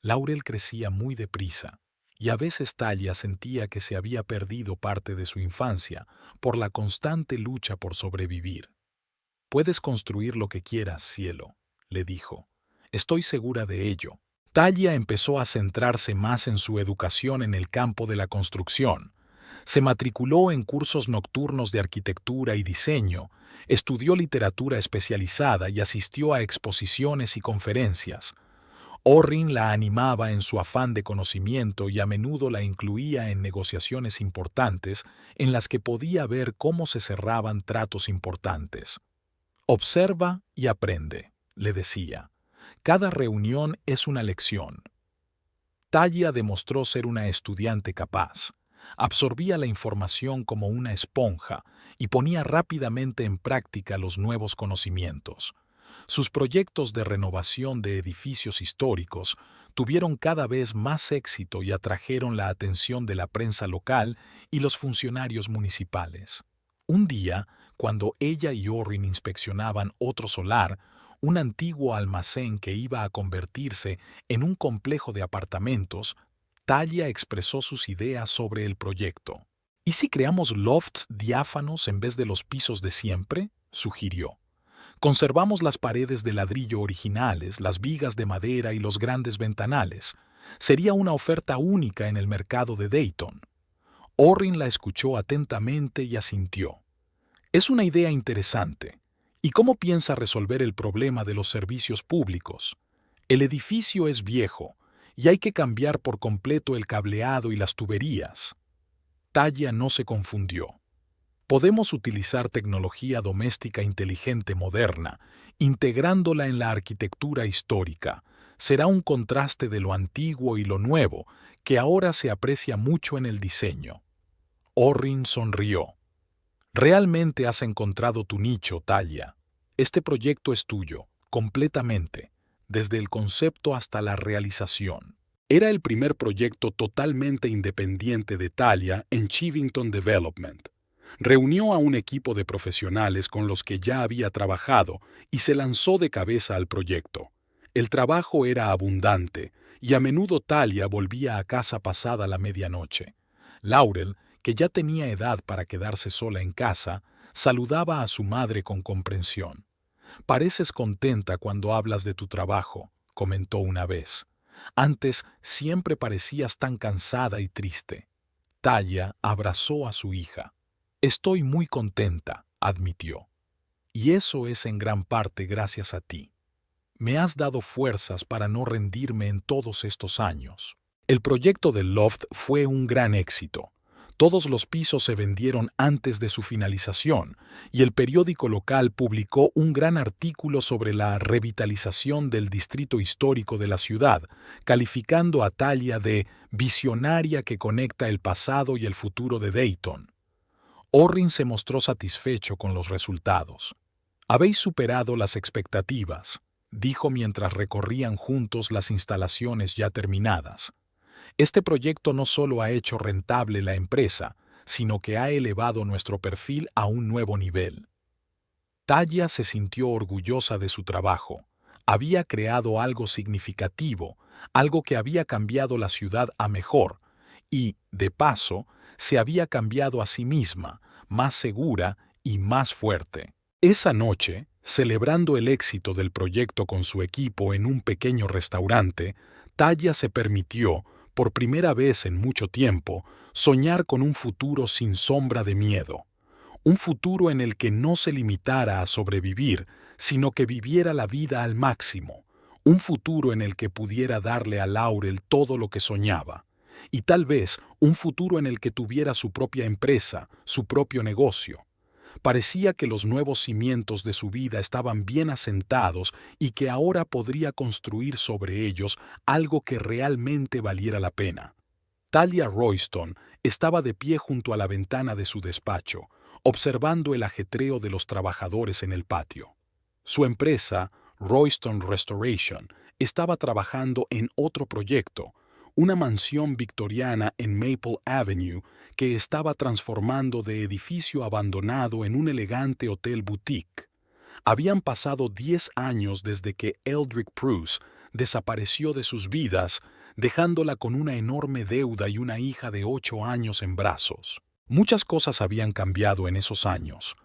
Laurel crecía muy deprisa, y a veces Talla sentía que se había perdido parte de su infancia por la constante lucha por sobrevivir. «Puedes construir lo que quieras, cielo», le dijo. «Estoy segura de ello». Talla empezó a centrarse más en su educación en el campo de la construcción. Se matriculó en cursos nocturnos de arquitectura y diseño, estudió literatura especializada y asistió a exposiciones y conferencias. Orrin la animaba en su afán de conocimiento y a menudo la incluía en negociaciones importantes en las que podía ver cómo se cerraban tratos importantes. «Observa y aprende», le decía. «Cada reunión es una lección». Talla demostró ser una estudiante capaz. Absorbía la información como una esponja y ponía rápidamente en práctica los nuevos conocimientos. Sus proyectos de renovación de edificios históricos tuvieron cada vez más éxito y atrajeron la atención de la prensa local y los funcionarios municipales. Un día, cuando ella y Orrin inspeccionaban otro solar, un antiguo almacén que iba a convertirse en un complejo de apartamentos, Talla expresó sus ideas sobre el proyecto. «¿Y si creamos lofts diáfanos en vez de los pisos de siempre?», sugirió. «Conservamos las paredes de ladrillo originales, las vigas de madera y los grandes ventanales. Sería una oferta única en el mercado de Dayton». Orrin la escuchó atentamente y asintió. «Es una idea interesante. ¿Y cómo piensa resolver el problema de los servicios públicos? El edificio es viejo y hay que cambiar por completo el cableado y las tuberías». Talla no se confundió. «Podemos utilizar tecnología doméstica inteligente moderna, integrándola en la arquitectura histórica. Será un contraste de lo antiguo y lo nuevo, que ahora se aprecia mucho en el diseño». Orrin sonrió. «Realmente has encontrado tu nicho, Talla. Este proyecto es tuyo, completamente, desde el concepto hasta la realización». Era el primer proyecto totalmente independiente de Talla en Chivington Development. Reunió a un equipo de profesionales con los que ya había trabajado y se lanzó de cabeza al proyecto. El trabajo era abundante y a menudo Talia volvía a casa pasada la medianoche. Laurel, que ya tenía edad para quedarse sola en casa, saludaba a su madre con comprensión. «Pareces contenta cuando hablas de tu trabajo», comentó una vez. «Antes siempre parecías tan cansada y triste». Talia abrazó a su hija. «Estoy muy contenta», admitió. «Y eso es en gran parte gracias a ti. Me has dado fuerzas para no rendirme en todos estos años». El proyecto del loft fue un gran éxito. Todos los pisos se vendieron antes de su finalización y el periódico local publicó un gran artículo sobre la revitalización del distrito histórico de la ciudad, calificando a Talia de visionaria que conecta el pasado y el futuro de Dayton. Orrin se mostró satisfecho con los resultados. «Habéis superado las expectativas», dijo mientras recorrían juntos las instalaciones ya terminadas. «Este proyecto no solo ha hecho rentable la empresa, sino que ha elevado nuestro perfil a un nuevo nivel». Talia se sintió orgullosa de su trabajo. Había creado algo significativo, algo que había cambiado la ciudad a mejor, y, de paso, se había cambiado a sí misma, más segura y más fuerte. Esa noche, celebrando el éxito del proyecto con su equipo en un pequeño restaurante, Talia se permitió, por primera vez en mucho tiempo, soñar con un futuro sin sombra de miedo. Un futuro en el que no se limitara a sobrevivir, sino que viviera la vida al máximo. Un futuro en el que pudiera darle a Laurel todo lo que soñaba. Y tal vez un futuro en el que tuviera su propia empresa, su propio negocio. Parecía que los nuevos cimientos de su vida estaban bien asentados y que ahora podría construir sobre ellos algo que realmente valiera la pena. Talia Royston estaba de pie junto a la ventana de su despacho, observando el ajetreo de los trabajadores en el patio. Su empresa, Royston Restoration, estaba trabajando en otro proyecto, una mansión victoriana en Maple Avenue que estaba transformando de edificio abandonado en un elegante hotel boutique. Habían pasado 10 años desde que Eldrick Bruce desapareció de sus vidas, dejándola con una enorme deuda y una hija de 8 años en brazos. Muchas cosas habían cambiado en esos años.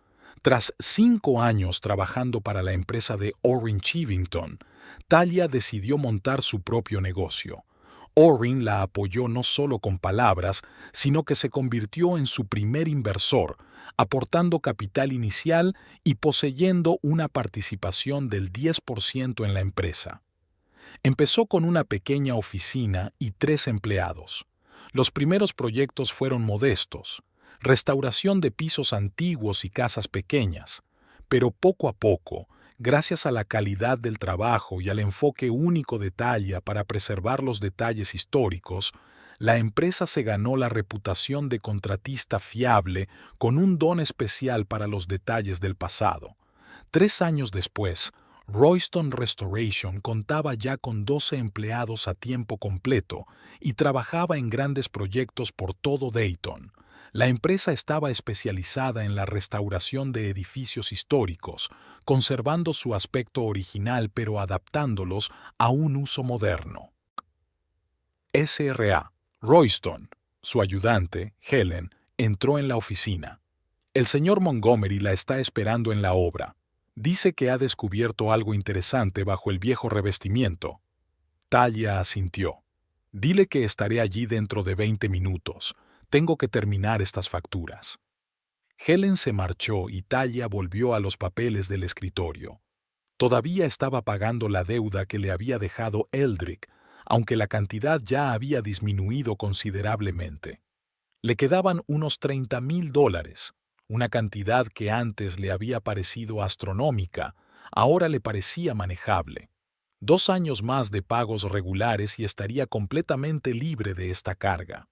Tras 5 años trabajando para la empresa de Orrin Chivington, Talia decidió montar su propio negocio. Orrin la apoyó no solo con palabras, sino que se convirtió en su primer inversor, aportando capital inicial y poseyendo una participación del 10% en la empresa. Empezó con una pequeña oficina y 3 empleados. Los primeros proyectos fueron modestos, restauración de pisos antiguos y casas pequeñas, pero poco a poco, gracias a la calidad del trabajo y al enfoque único de Talia para preservar los detalles históricos, la empresa se ganó la reputación de contratista fiable con un don especial para los detalles del pasado. 3 años después, Royston Restoration contaba ya con 12 empleados a tiempo completo y trabajaba en grandes proyectos por todo Dayton. La empresa estaba especializada en la restauración de edificios históricos, conservando su aspecto original pero adaptándolos a un uso moderno. S.R.A. Royston, su ayudante, Helen, entró en la oficina. «El señor Montgomery la está esperando en la obra. Dice que ha descubierto algo interesante bajo el viejo revestimiento». Talia asintió. «Dile que estaré allí dentro de 20 minutos. Tengo que terminar estas facturas». Helen se marchó y Talia volvió a los papeles del escritorio. Todavía estaba pagando la deuda que le había dejado Eldrick, aunque la cantidad ya había disminuido considerablemente. Le quedaban unos $30,000, una cantidad que antes le había parecido astronómica, ahora le parecía manejable. 2 años más de pagos regulares y estaría completamente libre de esta carga.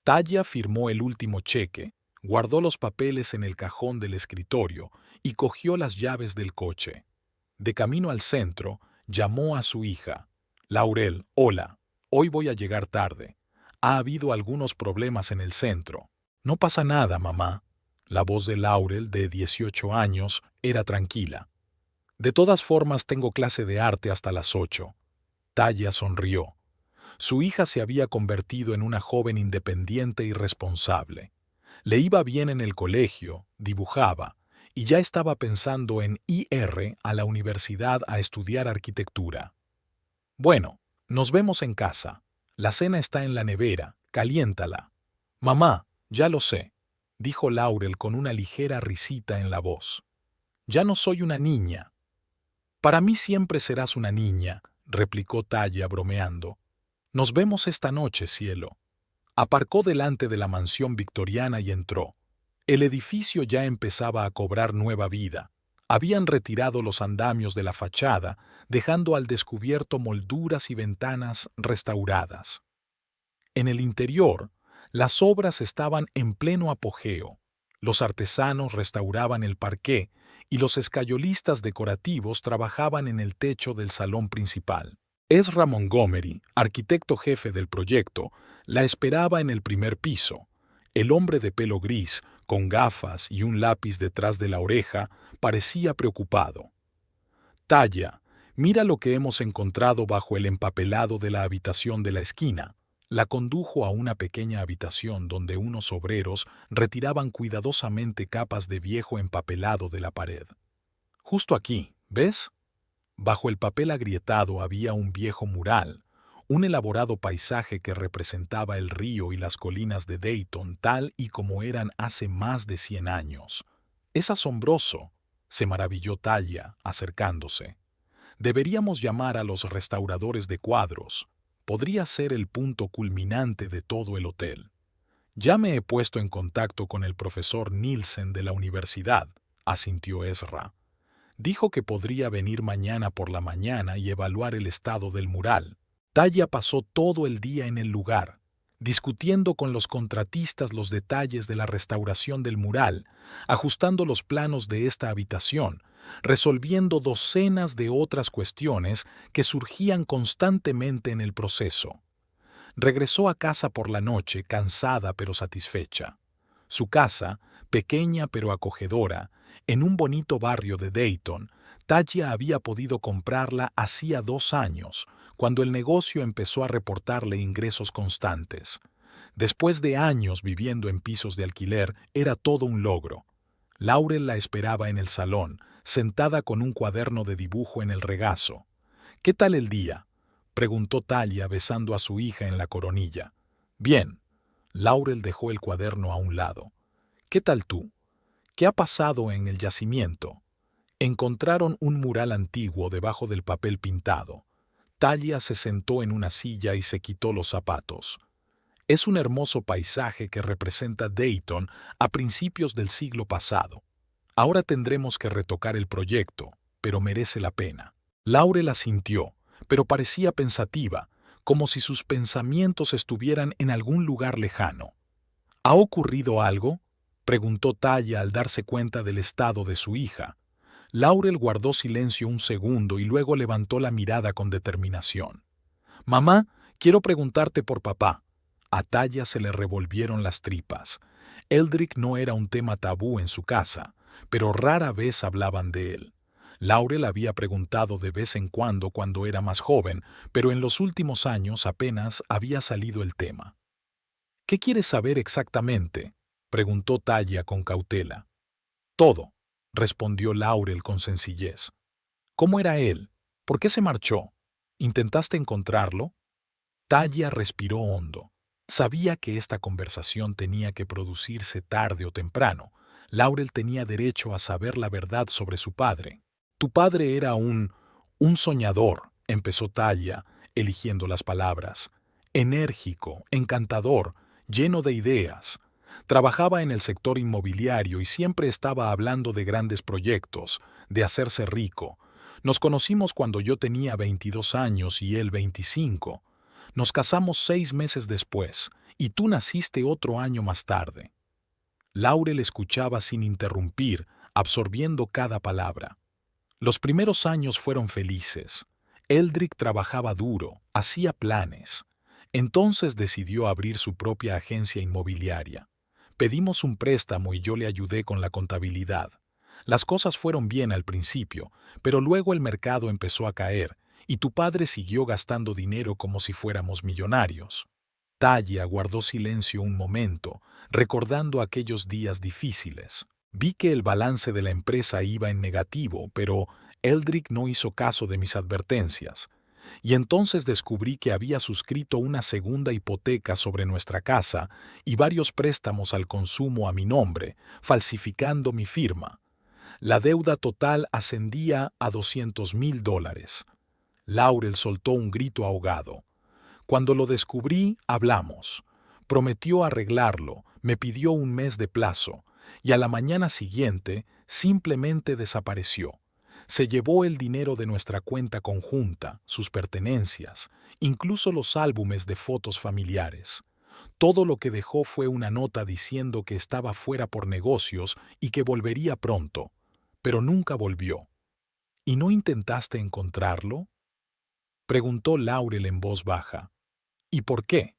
Talia firmó el último cheque, guardó los papeles en el cajón del escritorio y cogió las llaves del coche. De camino al centro, llamó a su hija. «Laurel, hola. Hoy voy a llegar tarde. Ha habido algunos problemas en el centro». «No pasa nada, mamá». La voz de Laurel, de 18 años, era tranquila. De todas formas, tengo clase de arte hasta las 8. Taya sonrió. Su hija se había convertido en una joven independiente y responsable. Le iba bien en el colegio, dibujaba, y ya estaba pensando en ir a la universidad a estudiar arquitectura. Bueno, nos vemos en casa. La cena está en la nevera, caliéntala. Mamá, ya lo sé, dijo Laurel con una ligera risita en la voz. Ya no soy una niña. Para mí siempre serás una niña, replicó Taya bromeando. Nos vemos esta noche, cielo. Aparcó delante de la mansión victoriana y entró. El edificio ya empezaba a cobrar nueva vida. Habían retirado los andamios de la fachada, dejando al descubierto molduras y ventanas restauradas. En el interior, las obras estaban en pleno apogeo. Los artesanos restauraban el parqué y los escayolistas decorativos trabajaban en el techo del salón principal. Ezra Montgomery, arquitecto jefe del proyecto, la esperaba en el primer piso. El hombre de pelo gris, con gafas y un lápiz detrás de la oreja, parecía preocupado. Taya, mira lo que hemos encontrado bajo el empapelado de la habitación de la esquina. La condujo a una pequeña habitación donde unos obreros retiraban cuidadosamente capas de viejo empapelado de la pared. Justo aquí, ¿ves? Bajo el papel agrietado había un viejo mural, un elaborado paisaje que representaba el río y las colinas de Dayton tal y como eran hace más de 100 años. Es asombroso, se maravilló Taya, acercándose. Deberíamos llamar a los restauradores de cuadros. Podría ser el punto culminante de todo el hotel. Ya me he puesto en contacto con el profesor Nielsen de la universidad, asintió Ezra. Dijo que podría venir mañana por la mañana y evaluar el estado del mural. Taya pasó todo el día en el lugar, discutiendo con los contratistas los detalles de la restauración del mural, ajustando los planos de esta habitación, resolviendo docenas de otras cuestiones que surgían constantemente en el proceso. Regresó a casa por la noche, cansada pero satisfecha. Su casa, pequeña pero acogedora, en un bonito barrio de Dayton, Taya había podido comprarla hacía 2 años, cuando el negocio empezó a reportarle ingresos constantes. Después de años viviendo en pisos de alquiler, era todo un logro. Laurel la esperaba en el salón, sentada con un cuaderno de dibujo en el regazo. «¿Qué tal el día?», preguntó Taya besando a su hija en la coronilla. «Bien». Laurel dejó el cuaderno a un lado. «¿Qué tal tú? ¿Qué ha pasado en el yacimiento?». Encontraron un mural antiguo debajo del papel pintado. Taya se sentó en una silla y se quitó los zapatos. Es un hermoso paisaje que representa Dayton a principios del siglo pasado. Ahora tendremos que retocar el proyecto, pero merece la pena. Laurel asintió, pero parecía pensativa, como si sus pensamientos estuvieran en algún lugar lejano. ¿Ha ocurrido algo?, preguntó Taya al darse cuenta del estado de su hija. Laurel guardó silencio un segundo y luego levantó la mirada con determinación. «Mamá, quiero preguntarte por papá». A Taya se le revolvieron las tripas. Eldrick no era un tema tabú en su casa, pero rara vez hablaban de él. Laurel había preguntado de vez en cuando era más joven, pero en los últimos años apenas había salido el tema. «¿Qué quieres saber exactamente?», preguntó Taya con cautela. «Todo», respondió Laurel con sencillez. «¿Cómo era él? ¿Por qué se marchó? ¿Intentaste encontrarlo?». Taya respiró hondo. Sabía que esta conversación tenía que producirse tarde o temprano. Laurel tenía derecho a saber la verdad sobre su padre. «Tu padre era un soñador», empezó Taya, eligiendo las palabras. «Enérgico, encantador, lleno de ideas. Trabajaba en el sector inmobiliario y siempre estaba hablando de grandes proyectos, de hacerse rico. Nos conocimos cuando yo tenía 22 años y él 25. Nos casamos 6 meses después, y tú naciste otro año más tarde». Laurel escuchaba sin interrumpir, absorbiendo cada palabra. Los primeros años fueron felices. Eldrick trabajaba duro, hacía planes. Entonces decidió abrir su propia agencia inmobiliaria. Pedimos un préstamo y yo le ayudé con la contabilidad. Las cosas fueron bien al principio, pero luego el mercado empezó a caer y tu padre siguió gastando dinero como si fuéramos millonarios. Talia guardó silencio un momento, recordando aquellos días difíciles. Vi que el balance de la empresa iba en negativo, pero Eldrick no hizo caso de mis advertencias. Y entonces descubrí que había suscrito una segunda hipoteca sobre nuestra casa y varios préstamos al consumo a mi nombre, falsificando mi firma. La deuda total ascendía a $200,000. Laurel soltó un grito ahogado. Cuando lo descubrí, hablamos. Prometió arreglarlo, me pidió un mes de plazo, y a la mañana siguiente simplemente desapareció. Se llevó el dinero de nuestra cuenta conjunta, sus pertenencias, incluso los álbumes de fotos familiares. Todo lo que dejó fue una nota diciendo que estaba fuera por negocios y que volvería pronto, pero nunca volvió. ¿Y no intentaste encontrarlo?, preguntó Laurel en voz baja. ¿Y por qué?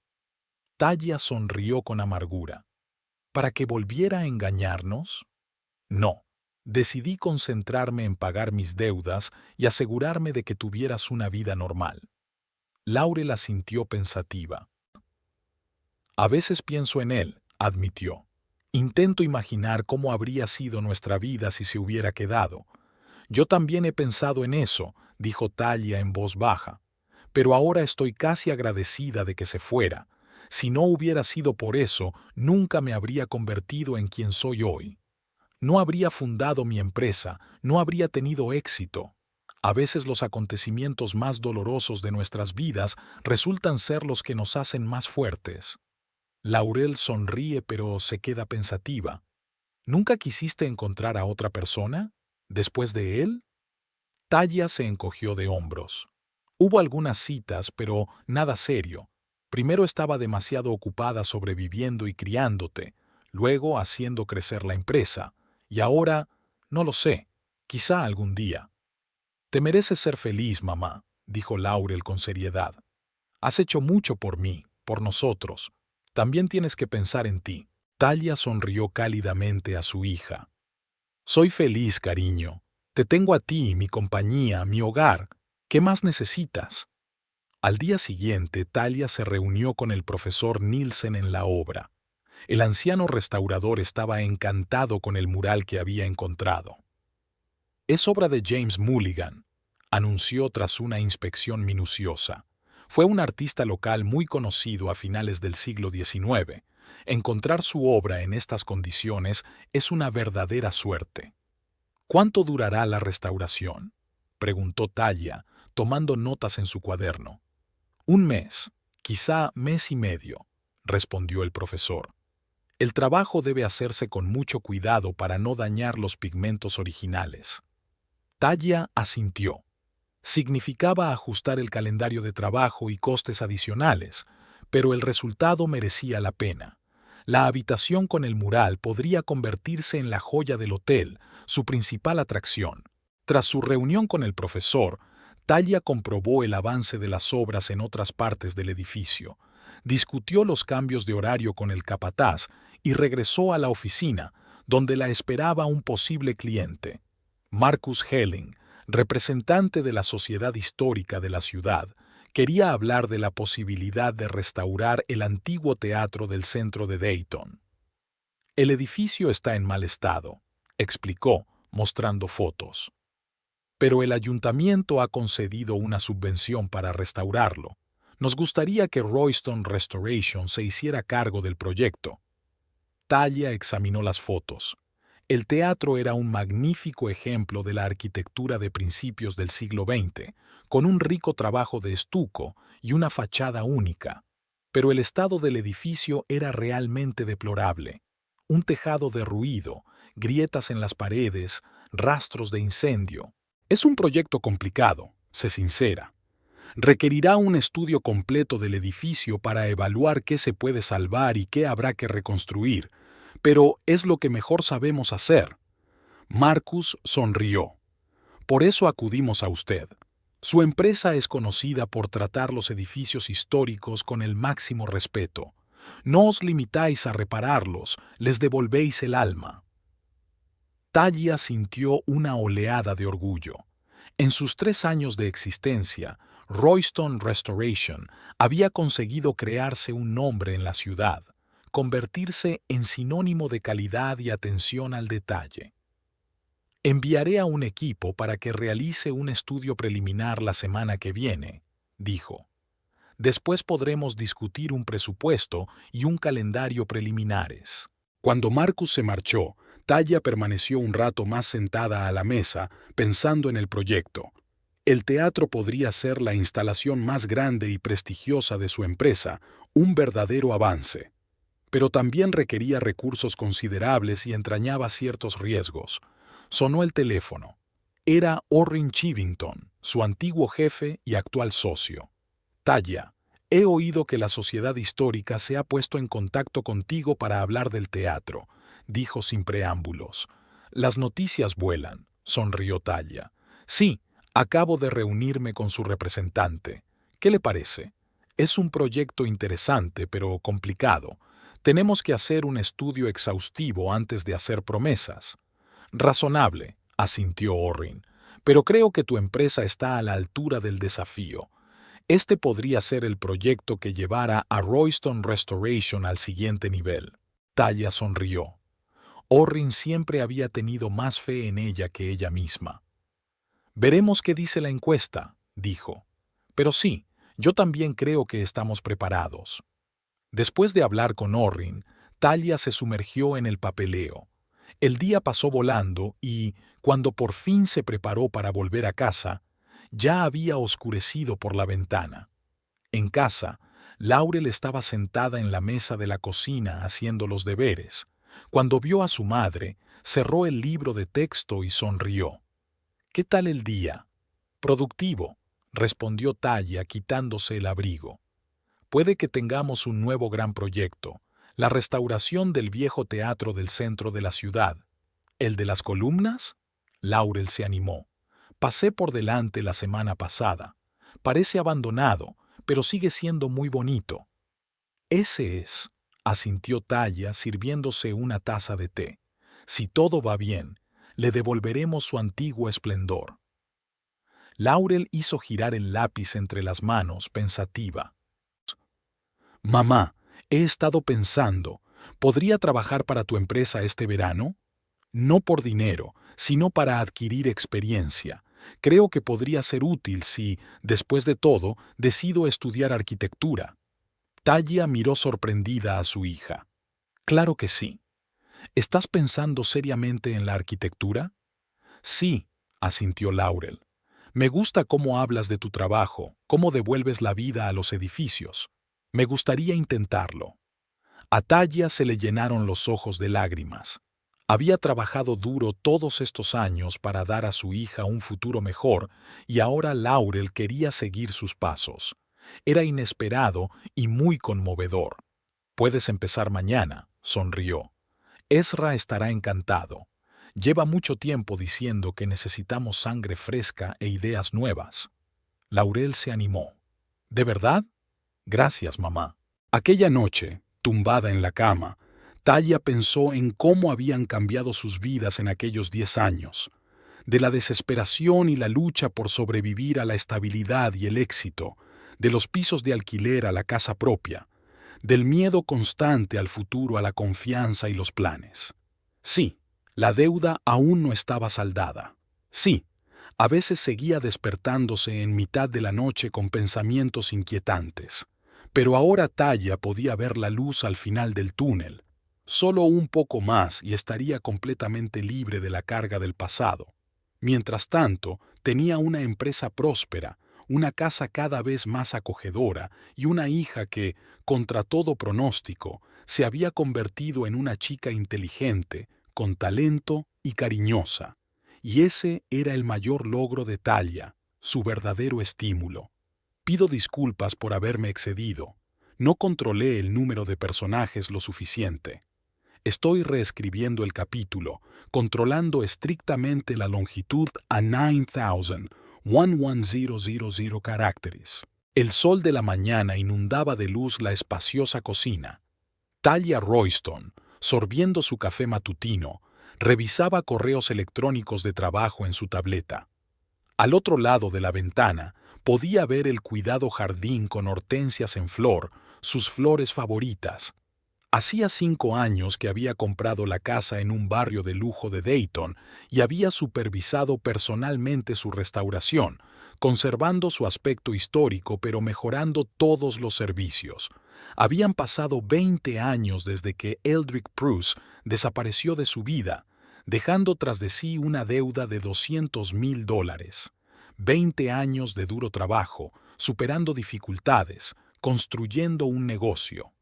Talia sonrió con amargura. ¿Para que volviera a engañarnos? No. Decidí concentrarme en pagar mis deudas y asegurarme de que tuvieras una vida normal. Laurel asintió pensativa. A veces pienso en él, admitió. Intento imaginar cómo habría sido nuestra vida si se hubiera quedado. Yo también he pensado en eso, dijo Talia en voz baja. Pero ahora estoy casi agradecida de que se fuera. Si no hubiera sido por eso, nunca me habría convertido en quien soy hoy. No habría fundado mi empresa, no habría tenido éxito. A veces los acontecimientos más dolorosos de nuestras vidas resultan ser los que nos hacen más fuertes. Laurel sonríe pero se queda pensativa. ¿Nunca quisiste encontrar a otra persona? ¿Después de él? Talia se encogió de hombros. Hubo algunas citas, pero nada serio. Primero estaba demasiado ocupada sobreviviendo y criándote, luego haciendo crecer la empresa, y ahora, no lo sé, quizá algún día. Te mereces ser feliz, mamá, dijo Laurel con seriedad. Has hecho mucho por mí, por nosotros. También tienes que pensar en ti. Talia sonrió cálidamente a su hija. Soy feliz, cariño. Te tengo a ti, mi compañía, mi hogar. ¿Qué más necesitas? Al día siguiente, Talia se reunió con el profesor Nielsen en la obra. El anciano restaurador estaba encantado con el mural que había encontrado. Es obra de James Mulligan, anunció tras una inspección minuciosa. Fue un artista local muy conocido a finales del siglo XIX. Encontrar su obra en estas condiciones es una verdadera suerte. ¿Cuánto durará la restauración?, preguntó Talia, tomando notas en su cuaderno. Un mes, quizá mes y medio, respondió el profesor. El trabajo debe hacerse con mucho cuidado para no dañar los pigmentos originales. Talia asintió. Significaba ajustar el calendario de trabajo y costes adicionales, pero el resultado merecía la pena. La habitación con el mural podría convertirse en la joya del hotel, su principal atracción. Tras su reunión con el profesor, Talia comprobó el avance de las obras en otras partes del edificio, discutió los cambios de horario con el capataz y regresó a la oficina, donde la esperaba un posible cliente. Marcus Helling, representante de la Sociedad Histórica de la ciudad, quería hablar de la posibilidad de restaurar el antiguo teatro del centro de Dayton. El edificio está en mal estado, explicó, mostrando fotos. Pero el ayuntamiento ha concedido una subvención para restaurarlo. Nos gustaría que Royston Restoration se hiciera cargo del proyecto. Talia examinó las fotos. El teatro era un magnífico ejemplo de la arquitectura de principios del siglo XX, con un rico trabajo de estuco y una fachada única. Pero el estado del edificio era realmente deplorable. Un tejado derruido, grietas en las paredes, rastros de incendio. Es un proyecto complicado, se sincera. Requerirá un estudio completo del edificio para evaluar qué se puede salvar y qué habrá que reconstruir, pero es lo que mejor sabemos hacer. Marcus sonrió. Por eso acudimos a usted. Su empresa es conocida por tratar los edificios históricos con el máximo respeto. No os limitáis a repararlos, les devolvéis el alma. Thalia sintió una oleada de orgullo. En sus 3 años de existencia, Royston Restoration había conseguido crearse un nombre en la ciudad, convertirse en sinónimo de calidad y atención al detalle. Enviaré a un equipo para que realice un estudio preliminar la semana que viene, dijo. Después podremos discutir un presupuesto y un calendario preliminares. Cuando Marcus se marchó, Thalia permaneció un rato más sentada a la mesa, pensando en el proyecto. El teatro podría ser la instalación más grande y prestigiosa de su empresa, un verdadero avance. Pero también requería recursos considerables y entrañaba ciertos riesgos. Sonó el teléfono. Era Orrin Chivington, su antiguo jefe y actual socio. Thalia, he oído que la Sociedad Histórica se ha puesto en contacto contigo para hablar del teatro, dijo sin preámbulos. Las noticias vuelan, sonrió Thalia. Sí, acabo de reunirme con su representante. ¿Qué le parece? Es un proyecto interesante, pero complicado. Tenemos que hacer un estudio exhaustivo antes de hacer promesas. Razonable, asintió Orrin, pero creo que tu empresa está a la altura del desafío. Este podría ser el proyecto que llevara a Royston Restoration al siguiente nivel. Thalia sonrió. Orrin siempre había tenido más fe en ella que ella misma. Veremos qué dice la encuesta, dijo. Pero sí, yo también creo que estamos preparados. Después de hablar con Orrin, Thalia se sumergió en el papeleo. El día pasó volando y, cuando por fin se preparó para volver a casa, ya había oscurecido por la ventana. En casa, Laurel estaba sentada en la mesa de la cocina haciendo los deberes. Cuando vio a su madre, cerró el libro de texto y sonrió. «¿Qué tal el día?» «Productivo», respondió Thalia quitándose el abrigo. «Puede que tengamos un nuevo gran proyecto, la restauración del viejo teatro del centro de la ciudad». «¿El de las columnas?» Laurel se animó. «Pasé por delante la semana pasada. Parece abandonado, pero sigue siendo muy bonito». «Ese es», asintió Thalia sirviéndose una taza de té. «Si todo va bien, le devolveremos su antiguo esplendor». Laurel hizo girar el lápiz entre las manos, pensativa. «Mamá, he estado pensando, ¿podría trabajar para tu empresa este verano? No por dinero, sino para adquirir experiencia. Creo que podría ser útil si, después de todo, decido estudiar arquitectura». Thalia miró sorprendida a su hija. «Claro que sí. ¿Estás pensando seriamente en la arquitectura?» «Sí», asintió Laurel. «Me gusta cómo hablas de tu trabajo, cómo devuelves la vida a los edificios. Me gustaría intentarlo». A Thalia se le llenaron los ojos de lágrimas. Había trabajado duro todos estos años para dar a su hija un futuro mejor y ahora Laurel quería seguir sus pasos. Era inesperado y muy conmovedor. «Puedes empezar mañana», sonrió. «Ezra estará encantado. Lleva mucho tiempo diciendo que necesitamos sangre fresca e ideas nuevas». Laurel se animó. «¿De verdad? Gracias, mamá». Aquella noche, tumbada en la cama, Thalia pensó en cómo habían cambiado sus vidas en aquellos 10 años. De la desesperación y la lucha por sobrevivir a la estabilidad y el éxito, de los pisos de alquiler a la casa propia, del miedo constante al futuro a la confianza y los planes. Sí, la deuda aún no estaba saldada. Sí, a veces seguía despertándose en mitad de la noche con pensamientos inquietantes. Pero ahora Thalia podía ver la luz al final del túnel. Solo un poco más y estaría completamente libre de la carga del pasado. Mientras tanto, tenía una empresa próspera, una casa cada vez más acogedora y una hija que, contra todo pronóstico, se había convertido en una chica inteligente, con talento y cariñosa. Y ese era el mayor logro de Thalia, su verdadero estímulo. «Pido disculpas por haberme excedido. No controlé el número de personajes lo suficiente. Estoy reescribiendo el capítulo, controlando estrictamente la longitud a 9,11000 caracteres». El sol de la mañana inundaba de luz la espaciosa cocina. Talia Royston, sorbiendo su café matutino, revisaba correos electrónicos de trabajo en su tableta. Al otro lado de la ventana podía ver el cuidado jardín con hortensias en flor, sus flores favoritas. Hacía 5 años que había comprado la casa en un barrio de lujo de Dayton y había supervisado personalmente su restauración, conservando su aspecto histórico pero mejorando todos los servicios. Habían pasado 20 años desde que Eldrick Bruce desapareció de su vida, dejando tras de sí una deuda de $200,000. 20 años de duro trabajo, superando dificultades, construyendo un negocio.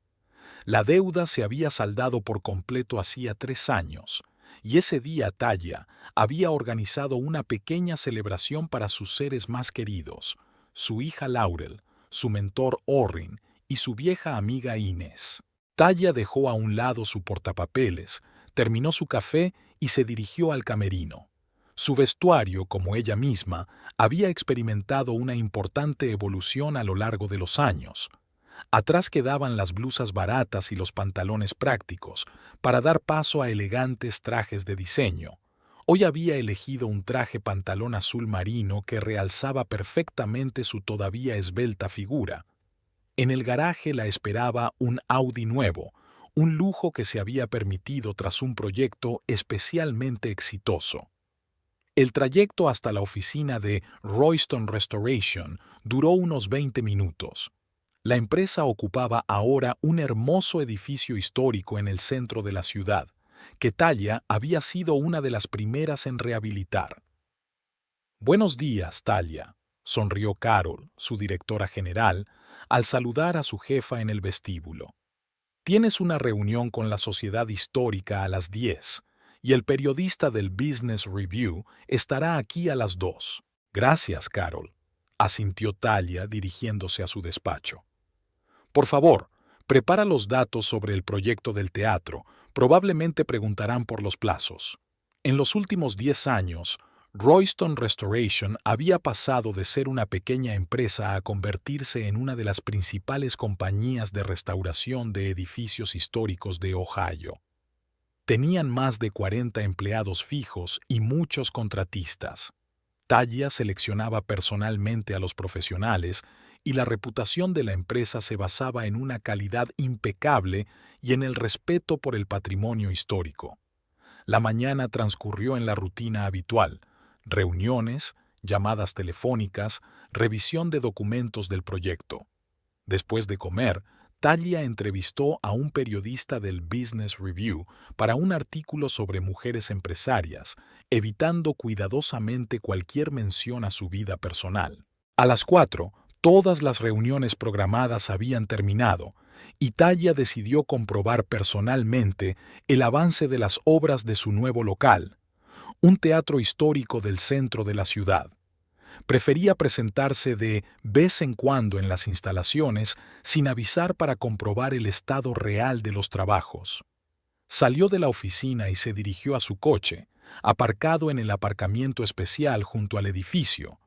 La deuda se había saldado por completo hacía 3 años, y ese día Talia había organizado una pequeña celebración para sus seres más queridos, su hija Laurel, su mentor Orrin y su vieja amiga Inés. Talia dejó a un lado su portapapeles, terminó su café y se dirigió al camerino. Su vestuario, como ella misma, había experimentado una importante evolución a lo largo de los años. Atrás quedaban las blusas baratas y los pantalones prácticos, para dar paso a elegantes trajes de diseño. Hoy había elegido un traje pantalón azul marino que realzaba perfectamente su todavía esbelta figura. En el garaje la esperaba un Audi nuevo, un lujo que se había permitido tras un proyecto especialmente exitoso. El trayecto hasta la oficina de Royston Restoration duró unos 20 minutos. La empresa ocupaba ahora un hermoso edificio histórico en el centro de la ciudad, que Talia había sido una de las primeras en rehabilitar. «Buenos días, Talia», sonrió Carol, su directora general, al saludar a su jefa en el vestíbulo. «Tienes una reunión con la Sociedad Histórica a las 10, y el periodista del Business Review estará aquí a las 2. «Gracias, Carol», asintió Talia dirigiéndose a su despacho. «Por favor, prepara los datos sobre el proyecto del teatro. Probablemente preguntarán por los plazos». En los últimos 10 años, Royston Restoration había pasado de ser una pequeña empresa a convertirse en una de las principales compañías de restauración de edificios históricos de Ohio. Tenían más de 40 empleados fijos y muchos contratistas. Talia seleccionaba personalmente a los profesionales y la reputación de la empresa se basaba en una calidad impecable y en el respeto por el patrimonio histórico. La mañana transcurrió en la rutina habitual: reuniones, llamadas telefónicas, revisión de documentos del proyecto. Después de comer, Talia entrevistó a un periodista del Business Review para un artículo sobre mujeres empresarias, evitando cuidadosamente cualquier mención a su vida personal. A las 4, todas las reuniones programadas habían terminado, y Talia decidió comprobar personalmente el avance de las obras de su nuevo local, un teatro histórico del centro de la ciudad. Prefería presentarse de vez en cuando en las instalaciones sin avisar para comprobar el estado real de los trabajos. Salió de la oficina y se dirigió a su coche, aparcado en el aparcamiento especial junto al edificio.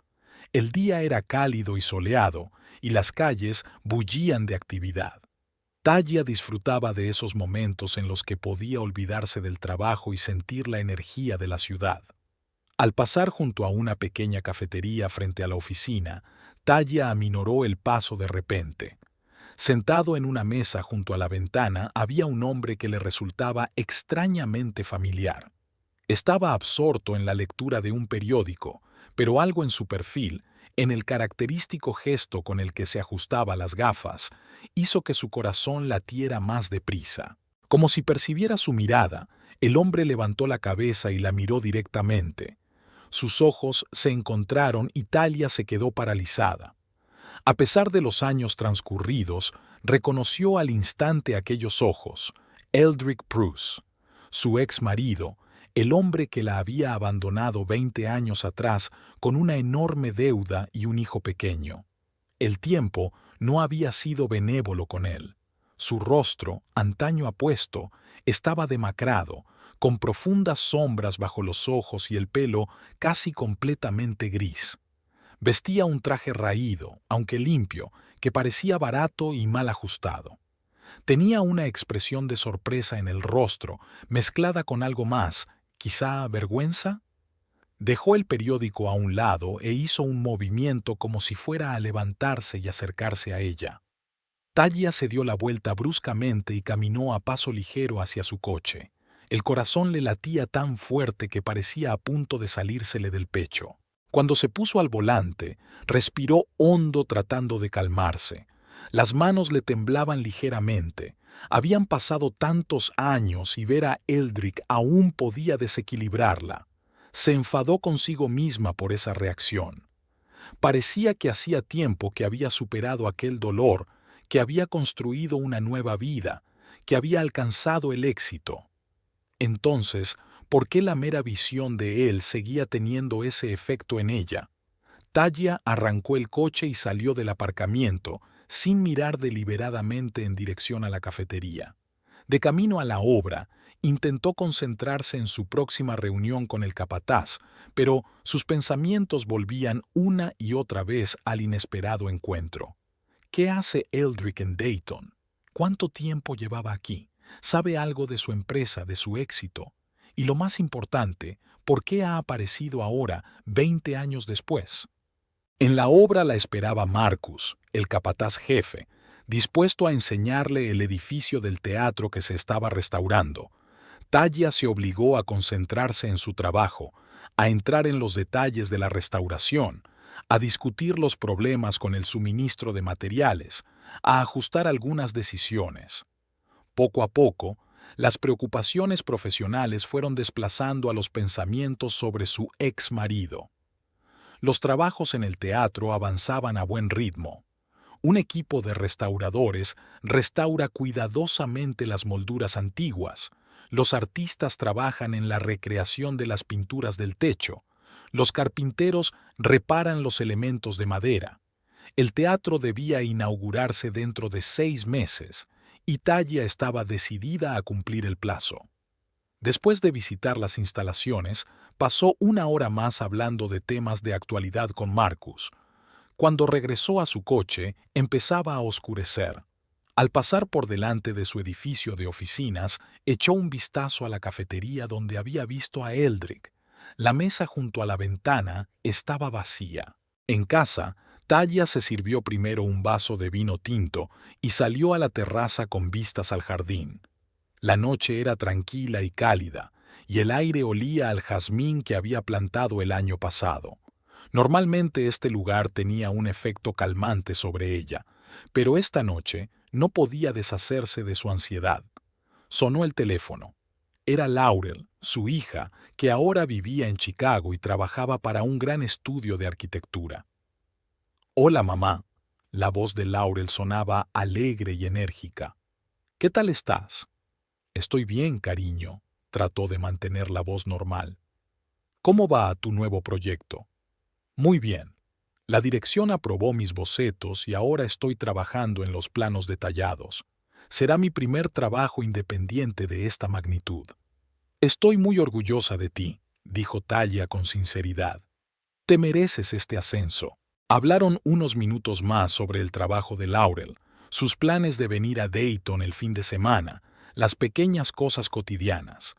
El día era cálido y soleado, y las calles bullían de actividad. Talia disfrutaba de esos momentos en los que podía olvidarse del trabajo y sentir la energía de la ciudad. Al pasar junto a una pequeña cafetería frente a la oficina, Talia aminoró el paso de repente. Sentado en una mesa junto a la ventana había un hombre que le resultaba extrañamente familiar. Estaba absorto en la lectura de un periódico, pero algo en su perfil, en el característico gesto con el que se ajustaba las gafas, hizo que su corazón latiera más deprisa. Como si percibiera su mirada, el hombre levantó la cabeza y la miró directamente. Sus ojos se encontraron y Talia se quedó paralizada. A pesar de los años transcurridos, reconoció al instante aquellos ojos: Eldrick Bruce, su ex marido, el hombre que la había abandonado 20 años atrás con una enorme deuda y un hijo pequeño. El tiempo no había sido benévolo con él. Su rostro, antaño apuesto, estaba demacrado, con profundas sombras bajo los ojos y el pelo casi completamente gris. Vestía un traje raído, aunque limpio, que parecía barato y mal ajustado. Tenía una expresión de sorpresa en el rostro, mezclada con algo más, quizá vergüenza. Dejó el periódico a un lado e hizo un movimiento como si fuera a levantarse y acercarse a ella. Talia se dio la vuelta bruscamente y caminó a paso ligero hacia su coche. El corazón le latía tan fuerte que parecía a punto de salírsele del pecho. Cuando se puso al volante, respiró hondo tratando de calmarse. Las manos le temblaban ligeramente. Habían pasado tantos años y ver a Eldrick aún podía desequilibrarla. Se enfadó consigo misma por esa reacción. Parecía que hacía tiempo que había superado aquel dolor, que había construido una nueva vida, que había alcanzado el éxito. Entonces, ¿por qué la mera visión de él seguía teniendo ese efecto en ella? Talia arrancó el coche y salió del aparcamiento, sin mirar deliberadamente en dirección a la cafetería. De camino a la obra, intentó concentrarse en su próxima reunión con el capataz, pero sus pensamientos volvían una y otra vez al inesperado encuentro. ¿Qué hace Eldrick en Dayton? ¿Cuánto tiempo llevaba aquí? ¿Sabe algo de su empresa, de su éxito? Y lo más importante, ¿por qué ha aparecido ahora, 20 años después? En la obra la esperaba Marcus, el capataz jefe, dispuesto a enseñarle el edificio del teatro que se estaba restaurando. Talia se obligó a concentrarse en su trabajo, a entrar en los detalles de la restauración, a discutir los problemas con el suministro de materiales, a ajustar algunas decisiones. Poco a poco, las preocupaciones profesionales fueron desplazando a los pensamientos sobre su ex marido. Los trabajos en el teatro avanzaban a buen ritmo. Un equipo de restauradores restaura cuidadosamente las molduras antiguas. Los artistas trabajan en la recreación de las pinturas del techo. Los carpinteros reparan los elementos de madera. El teatro debía inaugurarse dentro de 6 meses, y Talia estaba decidida a cumplir el plazo. Después de visitar las instalaciones, pasó 1 hora más hablando de temas de actualidad con Marcus. Cuando regresó a su coche, empezaba a oscurecer. Al pasar por delante de su edificio de oficinas, echó un vistazo a la cafetería donde había visto a Eldrick. La mesa junto a la ventana estaba vacía. En casa, Talia se sirvió primero un vaso de vino tinto y salió a la terraza con vistas al jardín. La noche era tranquila y cálida, y el aire olía al jazmín que había plantado el año pasado. Normalmente este lugar tenía un efecto calmante sobre ella, pero esta noche no podía deshacerse de su ansiedad. Sonó el teléfono. Era Laurel, su hija, que ahora vivía en Chicago y trabajaba para un gran estudio de arquitectura. «Hola, mamá». La voz de Laurel sonaba alegre y enérgica. «¿Qué tal estás?» «Estoy bien, cariño», trató de mantener la voz normal. «¿Cómo va tu nuevo proyecto?» «Muy bien. La dirección aprobó mis bocetos y ahora estoy trabajando en los planos detallados. Será mi primer trabajo independiente de esta magnitud». «Estoy muy orgullosa de ti», dijo Talia con sinceridad. «Te mereces este ascenso». Hablaron unos minutos más sobre el trabajo de Laurel, sus planes de venir a Dayton el fin de semana, las pequeñas cosas cotidianas.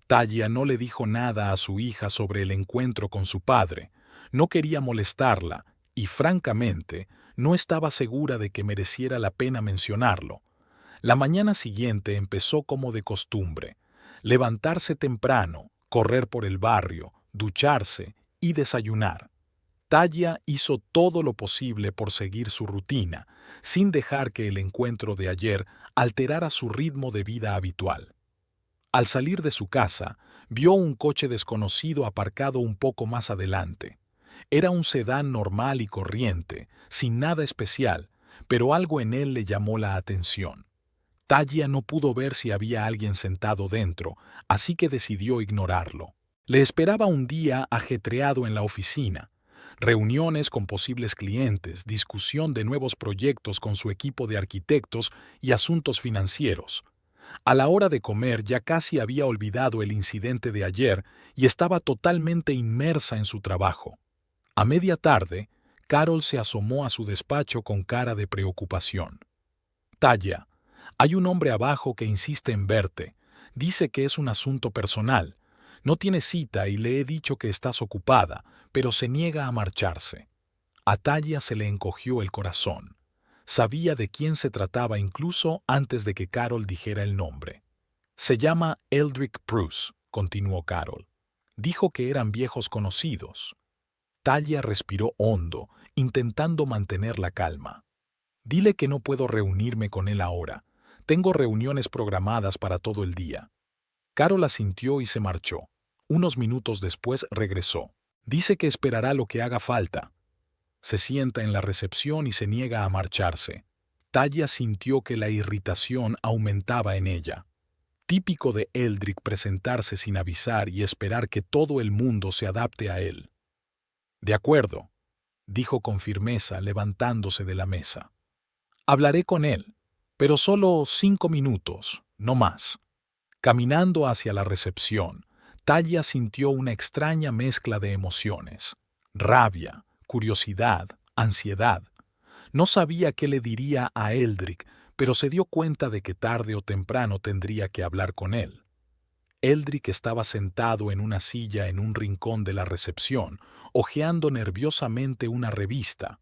Talia no le dijo nada a su hija sobre el encuentro con su padre. No quería molestarla y, francamente, no estaba segura de que mereciera la pena mencionarlo. La mañana siguiente empezó como de costumbre. Levantarse temprano, correr por el barrio, ducharse y desayunar. Talia hizo todo lo posible por seguir su rutina, sin dejar que el encuentro de ayer alterara su ritmo de vida habitual. Al salir de su casa, vio un coche desconocido aparcado un poco más adelante. Era un sedán normal y corriente, sin nada especial, pero algo en él le llamó la atención. Talia no pudo ver si había alguien sentado dentro, así que decidió ignorarlo. Le esperaba un día ajetreado en la oficina. Reuniones con posibles clientes, discusión de nuevos proyectos con su equipo de arquitectos y asuntos financieros. A la hora de comer ya casi había olvidado el incidente de ayer y estaba totalmente inmersa en su trabajo. A media tarde, Carol se asomó a su despacho con cara de preocupación. «Talia, Hay un hombre abajo que insiste en verte. Dice que es un asunto personal. No tiene cita y le he dicho que estás ocupada, pero se niega a marcharse. A Talia se le encogió el corazón. Sabía de quién se trataba incluso antes de que Carol dijera el nombre. Se llama Eldrick Bruce, continuó Carol. Dijo que eran viejos conocidos. Talia respiró hondo, intentando mantener la calma. Dile que no puedo reunirme con él ahora. Tengo reuniones programadas para todo el día. Carol asintió y se marchó. Unos minutos después regresó. Dice que esperará lo que haga falta. Se sienta en la recepción y se niega a marcharse. Talia sintió que la irritación aumentaba en ella. Típico de Eldrick presentarse sin avisar y esperar que todo el mundo se adapte a él. De acuerdo, dijo con firmeza levantándose de la mesa. Hablaré con él, pero solo 5 minutos, no más. Caminando hacia la recepción, Talia sintió una extraña mezcla de emociones. Rabia, curiosidad, ansiedad. No sabía qué le diría a Eldrick, pero se dio cuenta de que tarde o temprano tendría que hablar con él. Eldrick estaba sentado en una silla en un rincón de la recepción, hojeando nerviosamente una revista.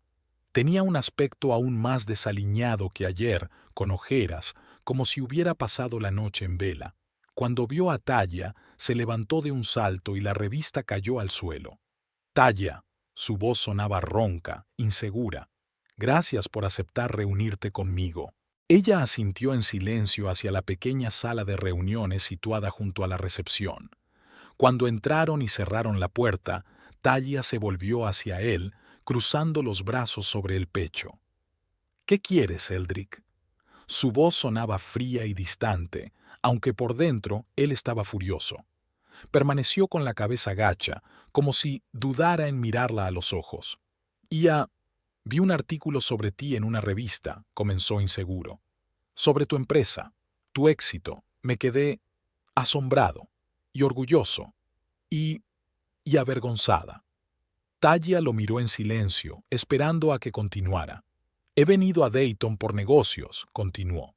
Tenía un aspecto aún más desaliñado que ayer, con ojeras, como si hubiera pasado la noche en vela. Cuando vio a Talia, se levantó de un salto y la revista cayó al suelo. Talia, su voz sonaba ronca, insegura. Gracias por aceptar reunirte conmigo. Ella asintió en silencio hacia la pequeña sala de reuniones situada junto a la recepción. Cuando entraron y cerraron la puerta, Talia se volvió hacia él, cruzando los brazos sobre el pecho. ¿Qué quieres, Eldrick? Su voz sonaba fría y distante, aunque por dentro él estaba furioso. Permaneció con la cabeza gacha, como si dudara en mirarla a los ojos. Vi un artículo sobre ti en una revista, comenzó inseguro. Sobre tu empresa, tu éxito. Me quedé asombrado y orgulloso y avergonzada. Talia lo miró en silencio, esperando a que continuara. He venido a Dayton por negocios, continuó.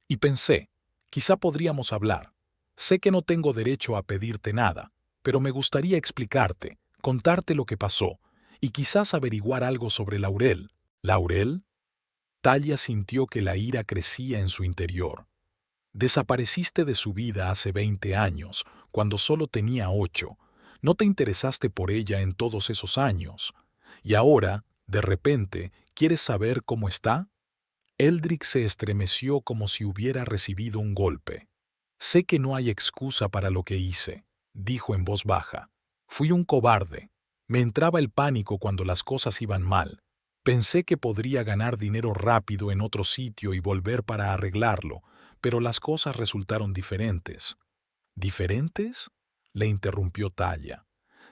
Y pensé, quizá podríamos hablar. Sé que no tengo derecho a pedirte nada, pero me gustaría explicarte, contarte lo que pasó, y quizás averiguar algo sobre Laurel. ¿Laurel? Talia sintió que la ira crecía en su interior. Desapareciste de su vida hace 20 años, cuando solo tenía 8. No te interesaste por ella en todos esos años. Y ahora, de repente, ¿quieres saber cómo está? Eldrick se estremeció como si hubiera recibido un golpe. Sé que no hay excusa para lo que hice, dijo en voz baja. Fui un cobarde. Me entraba el pánico cuando las cosas iban mal. Pensé que podría ganar dinero rápido en otro sitio y volver para arreglarlo, pero las cosas resultaron diferentes. ¿Diferentes? Le interrumpió Talia.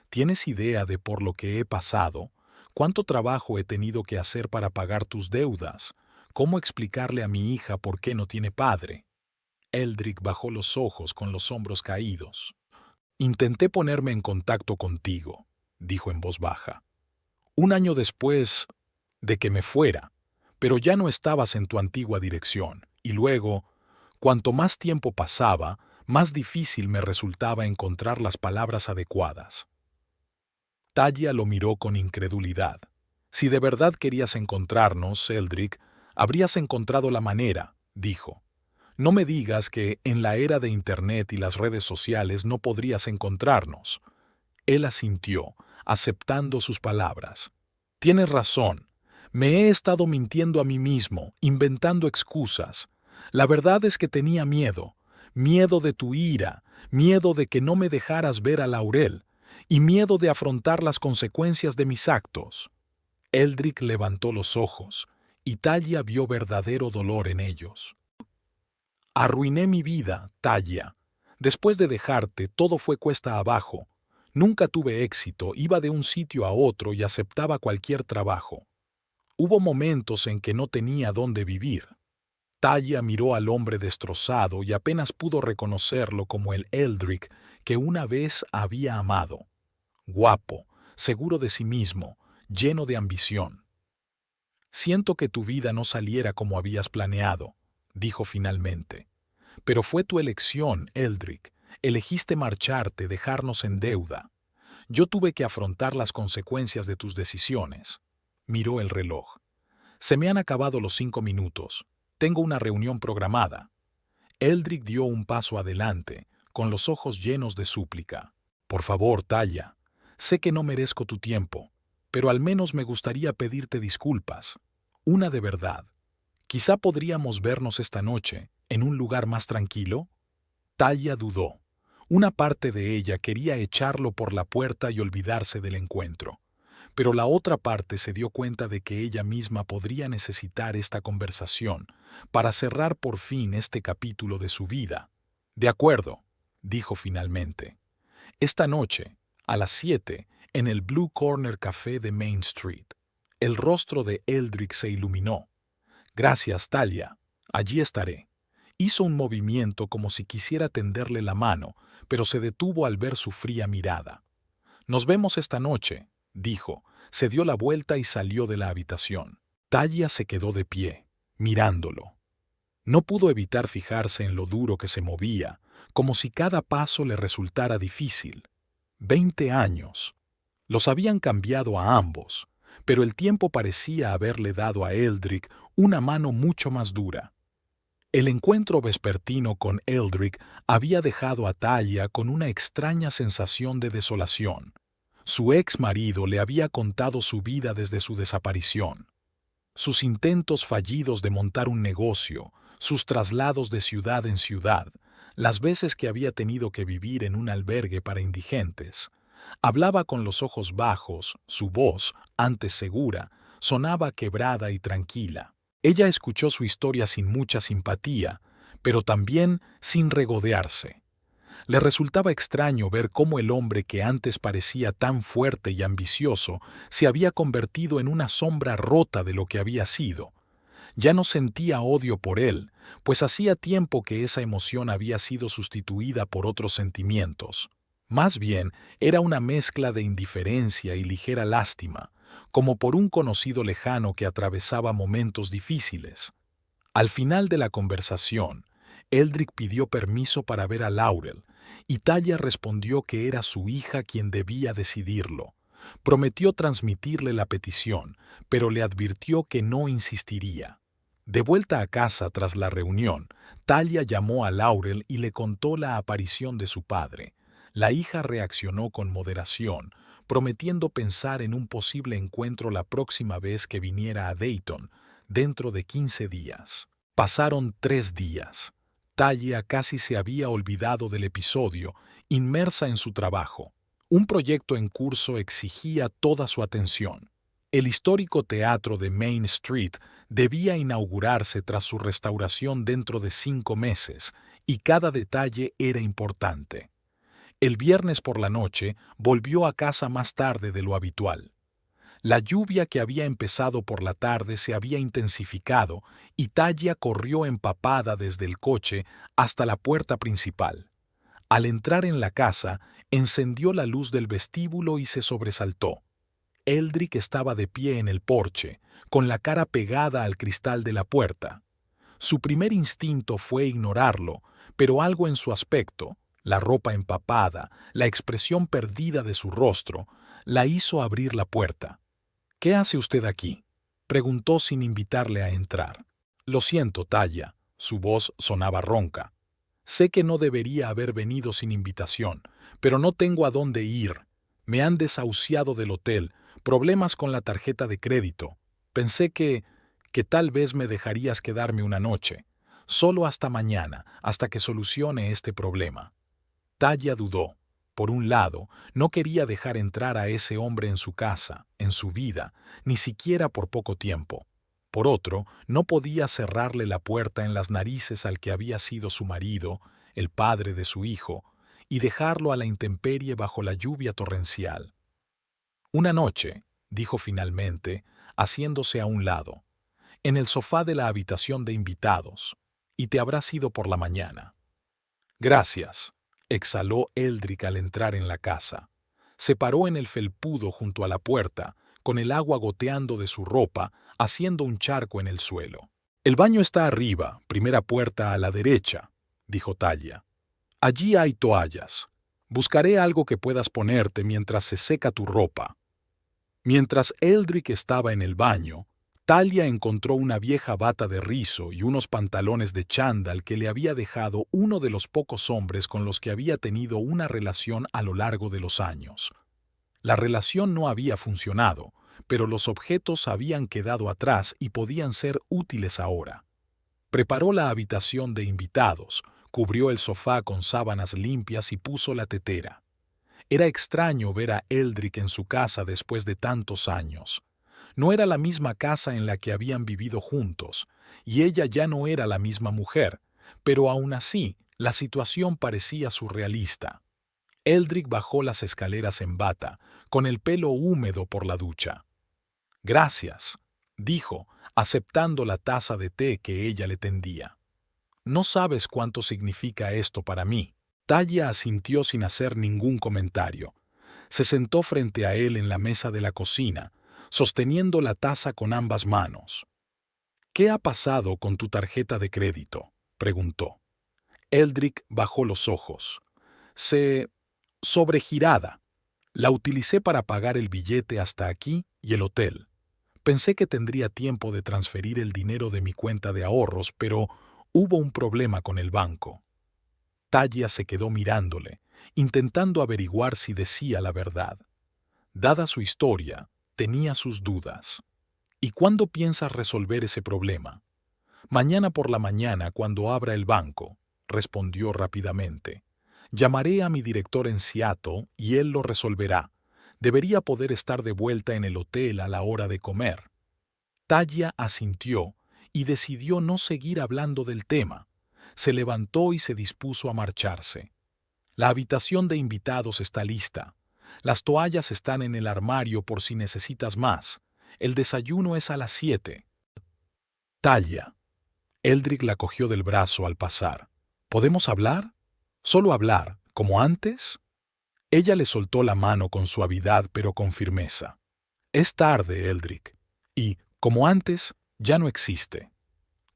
¿Tienes idea de por lo que he pasado? ¿Cuánto trabajo he tenido que hacer para pagar tus deudas? ¿Cómo explicarle a mi hija por qué no tiene padre? Eldrick bajó los ojos con los hombros caídos. Intenté ponerme en contacto contigo, dijo en voz baja. 1 año después de que me fuera, pero ya no estabas en tu antigua dirección, y luego, cuanto más tiempo pasaba, más difícil me resultaba encontrar las palabras adecuadas. Talia lo miró con incredulidad. Si de verdad querías encontrarnos, Eldrick, habrías encontrado la manera, dijo. No me digas que en la era de Internet y las redes sociales no podrías encontrarnos. Él asintió, aceptando sus palabras. Tienes razón. Me he estado mintiendo a mí mismo, inventando excusas. La verdad es que tenía miedo. Miedo de tu ira, miedo de que no me dejaras ver a Laurel, y miedo de afrontar las consecuencias de mis actos. Eldrick levantó los ojos, y Talia vio verdadero dolor en ellos. Arruiné mi vida, Talia. Después de dejarte, todo fue cuesta abajo. Nunca tuve éxito, iba de un sitio a otro y aceptaba cualquier trabajo. Hubo momentos en que no tenía dónde vivir. Talia miró al hombre destrozado y apenas pudo reconocerlo como el Eldrick que una vez había amado. Guapo, seguro de sí mismo, lleno de ambición. Siento que tu vida no saliera como habías planeado, dijo finalmente. Pero fue tu elección, Eldrick. Elegiste marcharte, dejarnos en deuda. Yo tuve que afrontar las consecuencias de tus decisiones. Miró el reloj. Se me han acabado los 5 minutos. Tengo una reunión programada. Eldrick dio un paso adelante, con los ojos llenos de súplica. Por favor, Talia. Sé que no merezco tu tiempo, pero al menos me gustaría pedirte disculpas. Una de verdad. Quizá podríamos vernos esta noche, en un lugar más tranquilo. Talia dudó. Una parte de ella quería echarlo por la puerta y olvidarse del encuentro, pero la otra parte se dio cuenta de que ella misma podría necesitar esta conversación para cerrar por fin este capítulo de su vida. De acuerdo, dijo finalmente. Esta noche, a las 7, en el Blue Corner Café de Main Street. El rostro de Eldrick se iluminó. Gracias, Talia. Allí estaré. Hizo un movimiento como si quisiera tenderle la mano, pero se detuvo al ver su fría mirada. Nos vemos esta noche, dijo, se dio la vuelta y salió de la habitación. Talia se quedó de pie, mirándolo. No pudo evitar fijarse en lo duro que se movía, como si cada paso le resultara difícil. 20 años. Los habían cambiado a ambos, pero el tiempo parecía haberle dado a Eldrick una mano mucho más dura. El encuentro vespertino con Eldrick había dejado a Talia con una extraña sensación de desolación. Su ex marido le había contado su vida desde su desaparición. Sus intentos fallidos de montar un negocio, sus traslados de ciudad en ciudad, las veces que había tenido que vivir en un albergue para indigentes. Hablaba con los ojos bajos, su voz, antes segura, sonaba quebrada y tranquila. Ella escuchó su historia sin mucha simpatía, pero también sin regodearse. Le resultaba extraño ver cómo el hombre que antes parecía tan fuerte y ambicioso se había convertido en una sombra rota de lo que había sido. Ya no sentía odio por él, pues hacía tiempo que esa emoción había sido sustituida por otros sentimientos. Más bien, era una mezcla de indiferencia y ligera lástima, como por un conocido lejano que atravesaba momentos difíciles. Al final de la conversación, Eldrick pidió permiso para ver a Laurel, y Talia respondió que era su hija quien debía decidirlo. Prometió transmitirle la petición, pero le advirtió que no insistiría. De vuelta a casa tras la reunión, Talia llamó a Laurel y le contó la aparición de su padre. La hija reaccionó con moderación, prometiendo pensar en un posible encuentro la próxima vez que viniera a Dayton, dentro de 15 días. Pasaron 3 días. Talia casi se había olvidado del episodio, inmersa en su trabajo. Un proyecto en curso exigía toda su atención. El histórico teatro de Main Street debía inaugurarse tras su restauración dentro de 5 meses, y cada detalle era importante. El viernes por la noche volvió a casa más tarde de lo habitual. La lluvia que había empezado por la tarde se había intensificado y Talia corrió empapada desde el coche hasta la puerta principal. Al entrar en la casa, encendió la luz del vestíbulo y se sobresaltó. Eldrick estaba de pie en el porche, con la cara pegada al cristal de la puerta. Su primer instinto fue ignorarlo, pero algo en su aspecto, la ropa empapada, la expresión perdida de su rostro, la hizo abrir la puerta. «¿Qué hace usted aquí?», preguntó sin invitarle a entrar. «Lo siento, Talia», su voz sonaba ronca. «Sé que no debería haber venido sin invitación, pero no tengo a dónde ir. Me han desahuciado del hotel, problemas con la tarjeta de crédito. Pensé que tal vez me dejarías quedarme una noche. Solo hasta mañana, hasta que solucione este problema». Talia dudó. Por un lado, no quería dejar entrar a ese hombre en su casa, en su vida, ni siquiera por poco tiempo. Por otro, no podía cerrarle la puerta en las narices al que había sido su marido, el padre de su hijo, y dejarlo a la intemperie bajo la lluvia torrencial. «Una noche», dijo finalmente, haciéndose a un lado, «en el sofá de la habitación de invitados, y te habrás ido por la mañana». «Gracias», exhaló Eldrick al entrar en la casa. Se paró en el felpudo junto a la puerta, con el agua goteando de su ropa, haciendo un charco en el suelo. El baño está arriba, primera puerta a la derecha, dijo Talia. Allí hay toallas. Buscaré algo que puedas ponerte mientras se seca tu ropa. Mientras Eldrick estaba en el baño, Talia encontró una vieja bata de rizo y unos pantalones de chándal que le había dejado uno de los pocos hombres con los que había tenido una relación a lo largo de los años. La relación no había funcionado, pero los objetos habían quedado atrás y podían ser útiles ahora. Preparó la habitación de invitados, cubrió el sofá con sábanas limpias y puso la tetera. Era extraño ver a Eldrick en su casa después de tantos años. No era la misma casa en la que habían vivido juntos, y ella ya no era la misma mujer, pero aún así la situación parecía surrealista. Eldrick bajó las escaleras en bata, con el pelo húmedo por la ducha. «Gracias», dijo, aceptando la taza de té que ella le tendía. «No sabes cuánto significa esto para mí». Talia asintió sin hacer ningún comentario. Se sentó frente a él en la mesa de la cocina, sosteniendo la taza con ambas manos. «¿Qué ha pasado con tu tarjeta de crédito?», preguntó. Eldrick bajó los ojos. Sobregirada. La utilicé para pagar el billete hasta aquí y el hotel. Pensé que tendría tiempo de transferir el dinero de mi cuenta de ahorros, pero hubo un problema con el banco». Talia se quedó mirándole, intentando averiguar si decía la verdad. Dada su historia, tenía sus dudas. «¿Y cuándo piensas resolver ese problema?» «Mañana por la mañana, cuando abra el banco», respondió rápidamente. «Llamaré a mi director en Seattle y él lo resolverá. Debería poder estar de vuelta en el hotel a la hora de comer». Talia asintió y decidió no seguir hablando del tema. Se levantó y se dispuso a marcharse. «La habitación de invitados está lista. Las toallas están en el armario por si necesitas más. El desayuno es a las 7. «Talia». Eldrick la cogió del brazo al pasar. «¿Podemos hablar? ¿Solo hablar, como antes?» Ella le soltó la mano con suavidad pero con firmeza. «Es tarde, Eldrick. Y, como antes, ya no existe».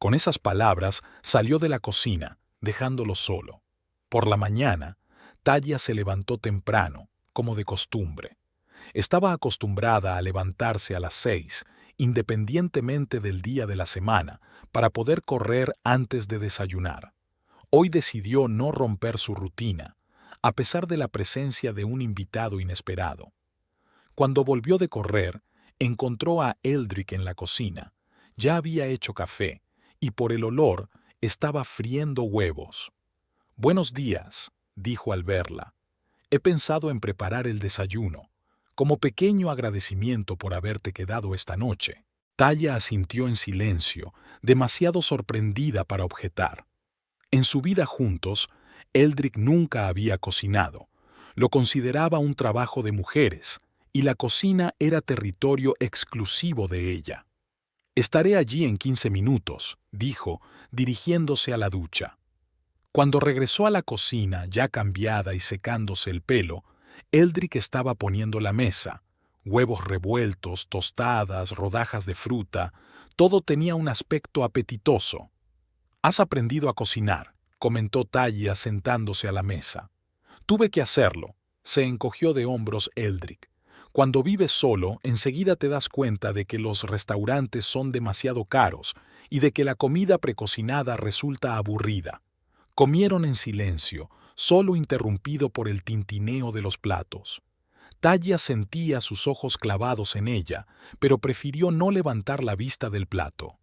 Con esas palabras salió de la cocina, dejándolo solo. Por la mañana, Talia se levantó temprano, como de costumbre. Estaba acostumbrada a levantarse a las 6, independientemente del día de la semana, para poder correr antes de desayunar. Hoy decidió no romper su rutina, a pesar de la presencia de un invitado inesperado. Cuando volvió de correr, encontró a Eldrick en la cocina. Ya había hecho café, y por el olor estaba friendo huevos. «Buenos días», dijo al verla. «He pensado en preparar el desayuno, como pequeño agradecimiento por haberte quedado esta noche». Talia asintió en silencio, demasiado sorprendida para objetar. En su vida juntos, Eldrick nunca había cocinado. Lo consideraba un trabajo de mujeres, y la cocina era territorio exclusivo de ella. «Estaré allí en 15 minutos», dijo, dirigiéndose a la ducha. Cuando regresó a la cocina, ya cambiada y secándose el pelo, Eldrick estaba poniendo la mesa. Huevos revueltos, tostadas, rodajas de fruta, todo tenía un aspecto apetitoso. «Has aprendido a cocinar», comentó Talia sentándose a la mesa. «Tuve que hacerlo», se encogió de hombros Eldrick. «Cuando vives solo, enseguida te das cuenta de que los restaurantes son demasiado caros y de que la comida precocinada resulta aburrida». Comieron en silencio, solo interrumpido por el tintineo de los platos. Talia sentía sus ojos clavados en ella, pero prefirió no levantar la vista del plato.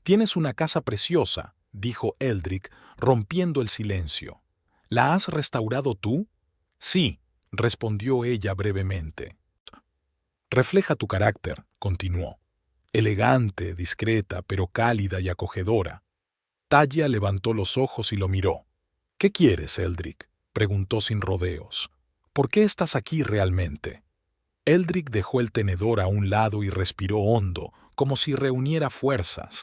«Tienes una casa preciosa», dijo Eldrick, rompiendo el silencio. «¿La has restaurado tú?» «Sí», respondió ella brevemente. «Refleja tu carácter», continuó. «Elegante, discreta, pero cálida y acogedora». Talia levantó los ojos y lo miró. «¿Qué quieres, Eldrick?», preguntó sin rodeos. «¿Por qué estás aquí realmente?» Eldrick dejó el tenedor a un lado y respiró hondo, como si reuniera fuerzas.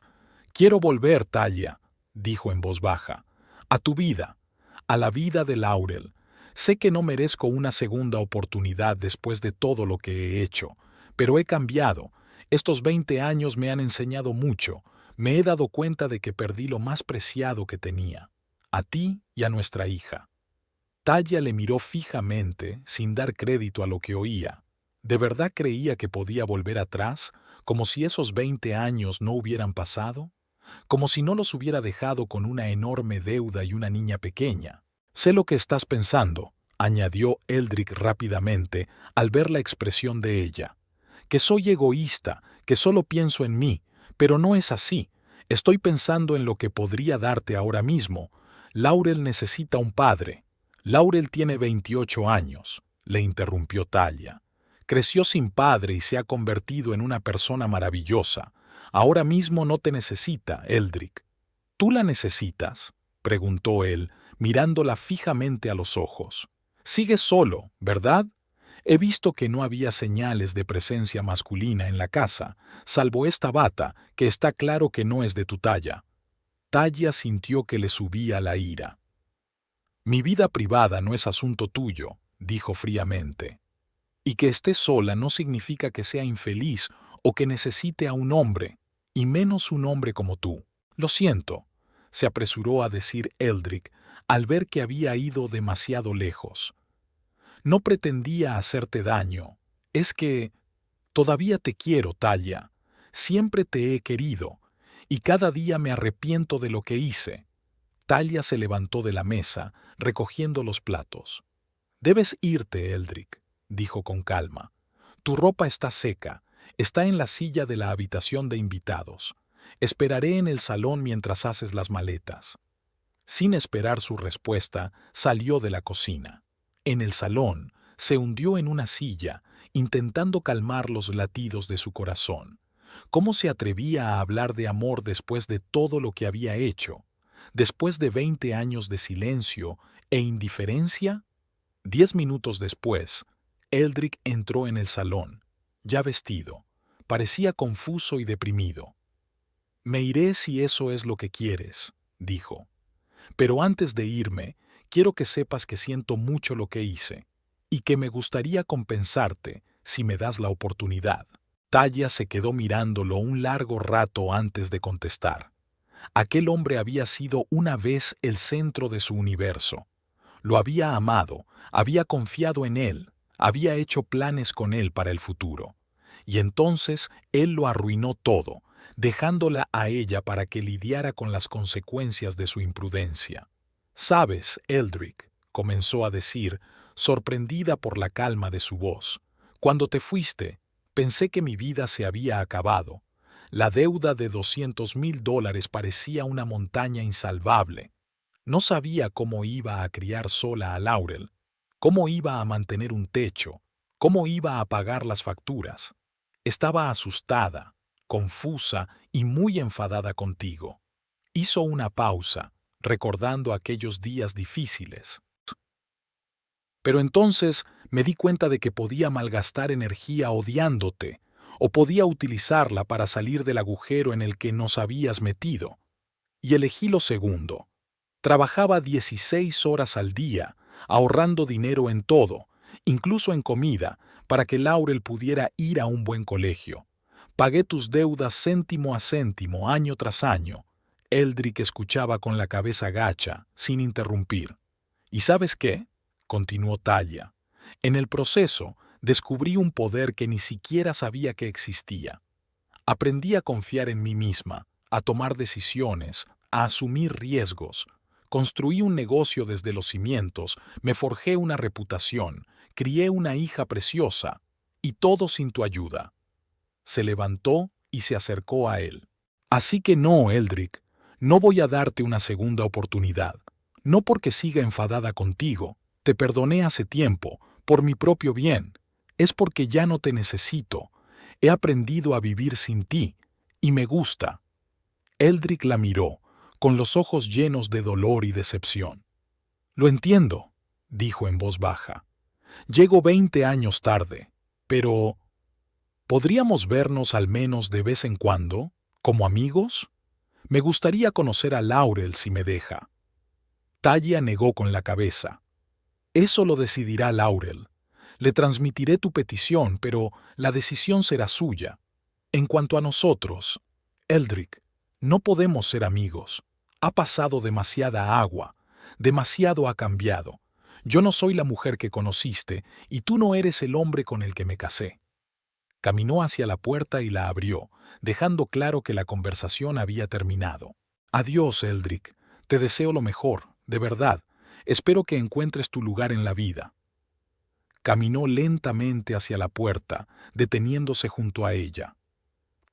«Quiero volver, Talia», dijo en voz baja, «a tu vida, a la vida de Laurel. Sé que no merezco una segunda oportunidad después de todo lo que he hecho, pero he cambiado. Estos 20 años me han enseñado mucho. Me he dado cuenta de que perdí lo más preciado que tenía, a ti y a nuestra hija. Talia le miró fijamente, sin dar crédito a lo que oía. ¿De verdad creía que podía volver atrás, como si esos 20 años no hubieran pasado? Como si no los hubiera dejado con una enorme deuda y una niña pequeña. Sé lo que estás pensando, añadió Eldrick rápidamente al ver la expresión de ella. Que soy egoísta, que solo pienso en mí, pero no es así. Estoy pensando en lo que podría darte ahora mismo. Laurel necesita un padre. Laurel tiene 28 años, le interrumpió Talia. Creció sin padre y se ha convertido en una persona maravillosa. Ahora mismo no te necesita, Eldrick. ¿Tú la necesitas?, preguntó él, mirándola fijamente a los ojos. Sigues solo, ¿verdad? He visto que no había señales de presencia masculina en la casa, salvo esta bata, que está claro que no es de tu talla. Talia sintió que le subía la ira. Mi vida privada no es asunto tuyo, dijo fríamente. Y que esté sola no significa que sea infeliz o que necesite a un hombre, y menos un hombre como tú. Lo siento, se apresuró a decir Eldrick al ver que había ido demasiado lejos. No pretendía hacerte daño. Es que todavía te quiero, Talia. Siempre te he querido, y cada día me arrepiento de lo que hice. Talia se levantó de la mesa, recogiendo los platos. Debes irte, Eldrick, dijo con calma. Tu ropa está seca, está en la silla de la habitación de invitados. Esperaré en el salón mientras haces las maletas. Sin esperar su respuesta, salió de la cocina. En el salón, se hundió en una silla, intentando calmar los latidos de su corazón. ¿Cómo se atrevía a hablar de amor después de todo lo que había hecho? ¿Después de 20 años de silencio e indiferencia? 10 minutos después, Eldrick entró en el salón, ya vestido. Parecía confuso y deprimido. «Me iré si eso es lo que quieres», dijo. «Pero antes de irme, quiero que sepas que siento mucho lo que hice, y que me gustaría compensarte si me das la oportunidad». Talia se quedó mirándolo un largo rato antes de contestar. Aquel hombre había sido una vez el centro de su universo. Lo había amado, había confiado en él, había hecho planes con él para el futuro. Y entonces él lo arruinó todo, dejándola a ella para que lidiara con las consecuencias de su imprudencia. «Sabes, Eldrick», comenzó a decir, sorprendida por la calma de su voz, «cuando te fuiste, pensé que mi vida se había acabado. La deuda de $200,000 parecía una montaña insalvable. No sabía cómo iba a criar sola a Laurel, cómo iba a mantener un techo, cómo iba a pagar las facturas. Estaba asustada, confusa y muy enfadada contigo». Hizo una pausa, recordando aquellos días difíciles. «Pero entonces me di cuenta de que podía malgastar energía odiándote, o podía utilizarla para salir del agujero en el que nos habías metido. Y elegí lo segundo. Trabajaba 16 horas al día, ahorrando dinero en todo, incluso en comida, para que Laurel pudiera ir a un buen colegio. Pagué tus deudas céntimo a céntimo, año tras año». Eldrick escuchaba con la cabeza gacha, sin interrumpir. «¿Y sabes qué?», continuó Talia. «En el proceso, descubrí un poder que ni siquiera sabía que existía. Aprendí a confiar en mí misma, a tomar decisiones, a asumir riesgos. Construí un negocio desde los cimientos, me forjé una reputación, crié una hija preciosa, y todo sin tu ayuda». Se levantó y se acercó a él. «Así que no, Eldrick, no voy a darte una segunda oportunidad. No porque siga enfadada contigo, te perdoné hace tiempo, por mi propio bien. Es porque ya no te necesito. He aprendido a vivir sin ti, y me gusta». Eldrick la miró, con los ojos llenos de dolor y decepción. «Lo entiendo», dijo en voz baja. «Llego 20 años tarde, pero ¿podríamos vernos al menos de vez en cuando, como amigos? Me gustaría conocer a Laurel si me deja». Talia negó con la cabeza. «Eso lo decidirá Laurel. Le transmitiré tu petición, pero la decisión será suya. En cuanto a nosotros, Eldrick, No podemos ser amigos. Ha pasado demasiada agua. Demasiado ha cambiado. Yo no soy la mujer que conociste y tú no eres el hombre con el que me casé. Caminó hacia la puerta y la abrió, dejando claro que la conversación había terminado. Adiós, Eldrick. Te deseo lo mejor, de verdad. Espero que encuentres tu lugar en la vida. Caminó lentamente hacia la puerta, deteniéndose junto a ella.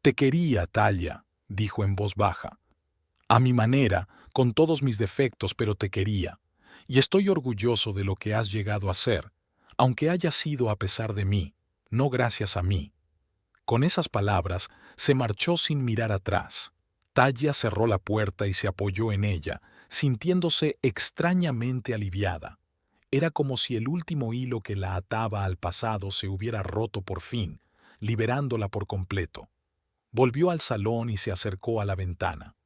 Te quería, Talia, dijo en voz baja. A mi manera, con todos mis defectos, pero te quería. Y estoy orgulloso de lo que has llegado a ser, aunque haya sido a pesar de mí, no gracias a mí. Con esas palabras, se marchó sin mirar atrás. Talia cerró la puerta y se apoyó en ella, sintiéndose extrañamente aliviada. Era como si el último hilo que la ataba al pasado se hubiera roto por fin, liberándola por completo. Volvió al salón y se acercó a la ventana.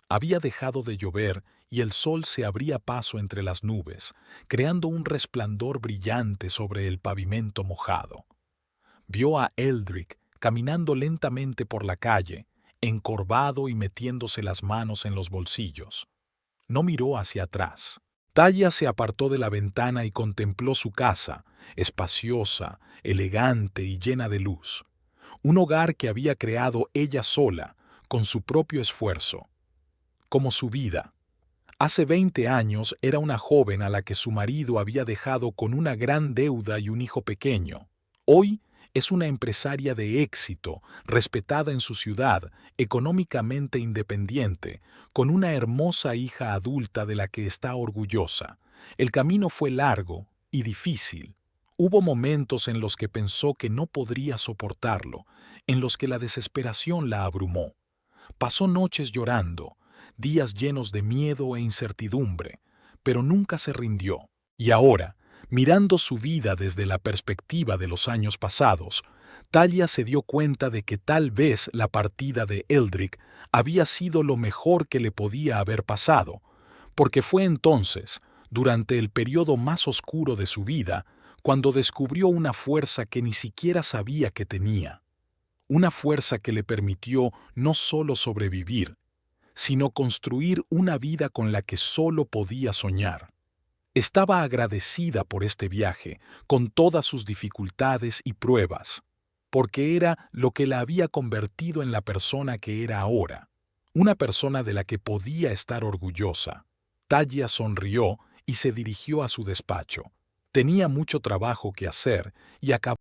Había dejado de llover y el sol se abría paso entre las nubes, creando un resplandor brillante sobre el pavimento mojado. Vio a Eldrick caminando lentamente por la calle, encorvado y metiéndose las manos en los bolsillos. No miró hacia atrás. Talia se apartó de la ventana y contempló su casa, espaciosa, elegante y llena de luz. Un hogar que había creado ella sola, con su propio esfuerzo. Como su vida. Hace 20 años era una joven a la que su marido había dejado con una gran deuda y un hijo pequeño. Hoy es una empresaria de éxito, respetada en su ciudad, económicamente independiente, con una hermosa hija adulta de la que está orgullosa. El camino fue largo y difícil. Hubo momentos en los que pensó que no podría soportarlo, en los que la desesperación la abrumó. Pasó noches llorando, días llenos de miedo e incertidumbre, pero nunca se rindió. Y ahora, mirando su vida desde la perspectiva de los años pasados, Talia se dio cuenta de que tal vez la partida de Eldrick había sido lo mejor que le podía haber pasado, porque fue entonces, durante el periodo más oscuro de su vida, cuando descubrió una fuerza que ni siquiera sabía que tenía. Una fuerza que le permitió no solo sobrevivir, sino construir una vida con la que solo podía soñar. Estaba agradecida por este viaje, con todas sus dificultades y pruebas, porque era lo que la había convertido en la persona que era ahora, una persona de la que podía estar orgullosa. Talia sonrió y se dirigió a su despacho. Tenía mucho trabajo que hacer y acabó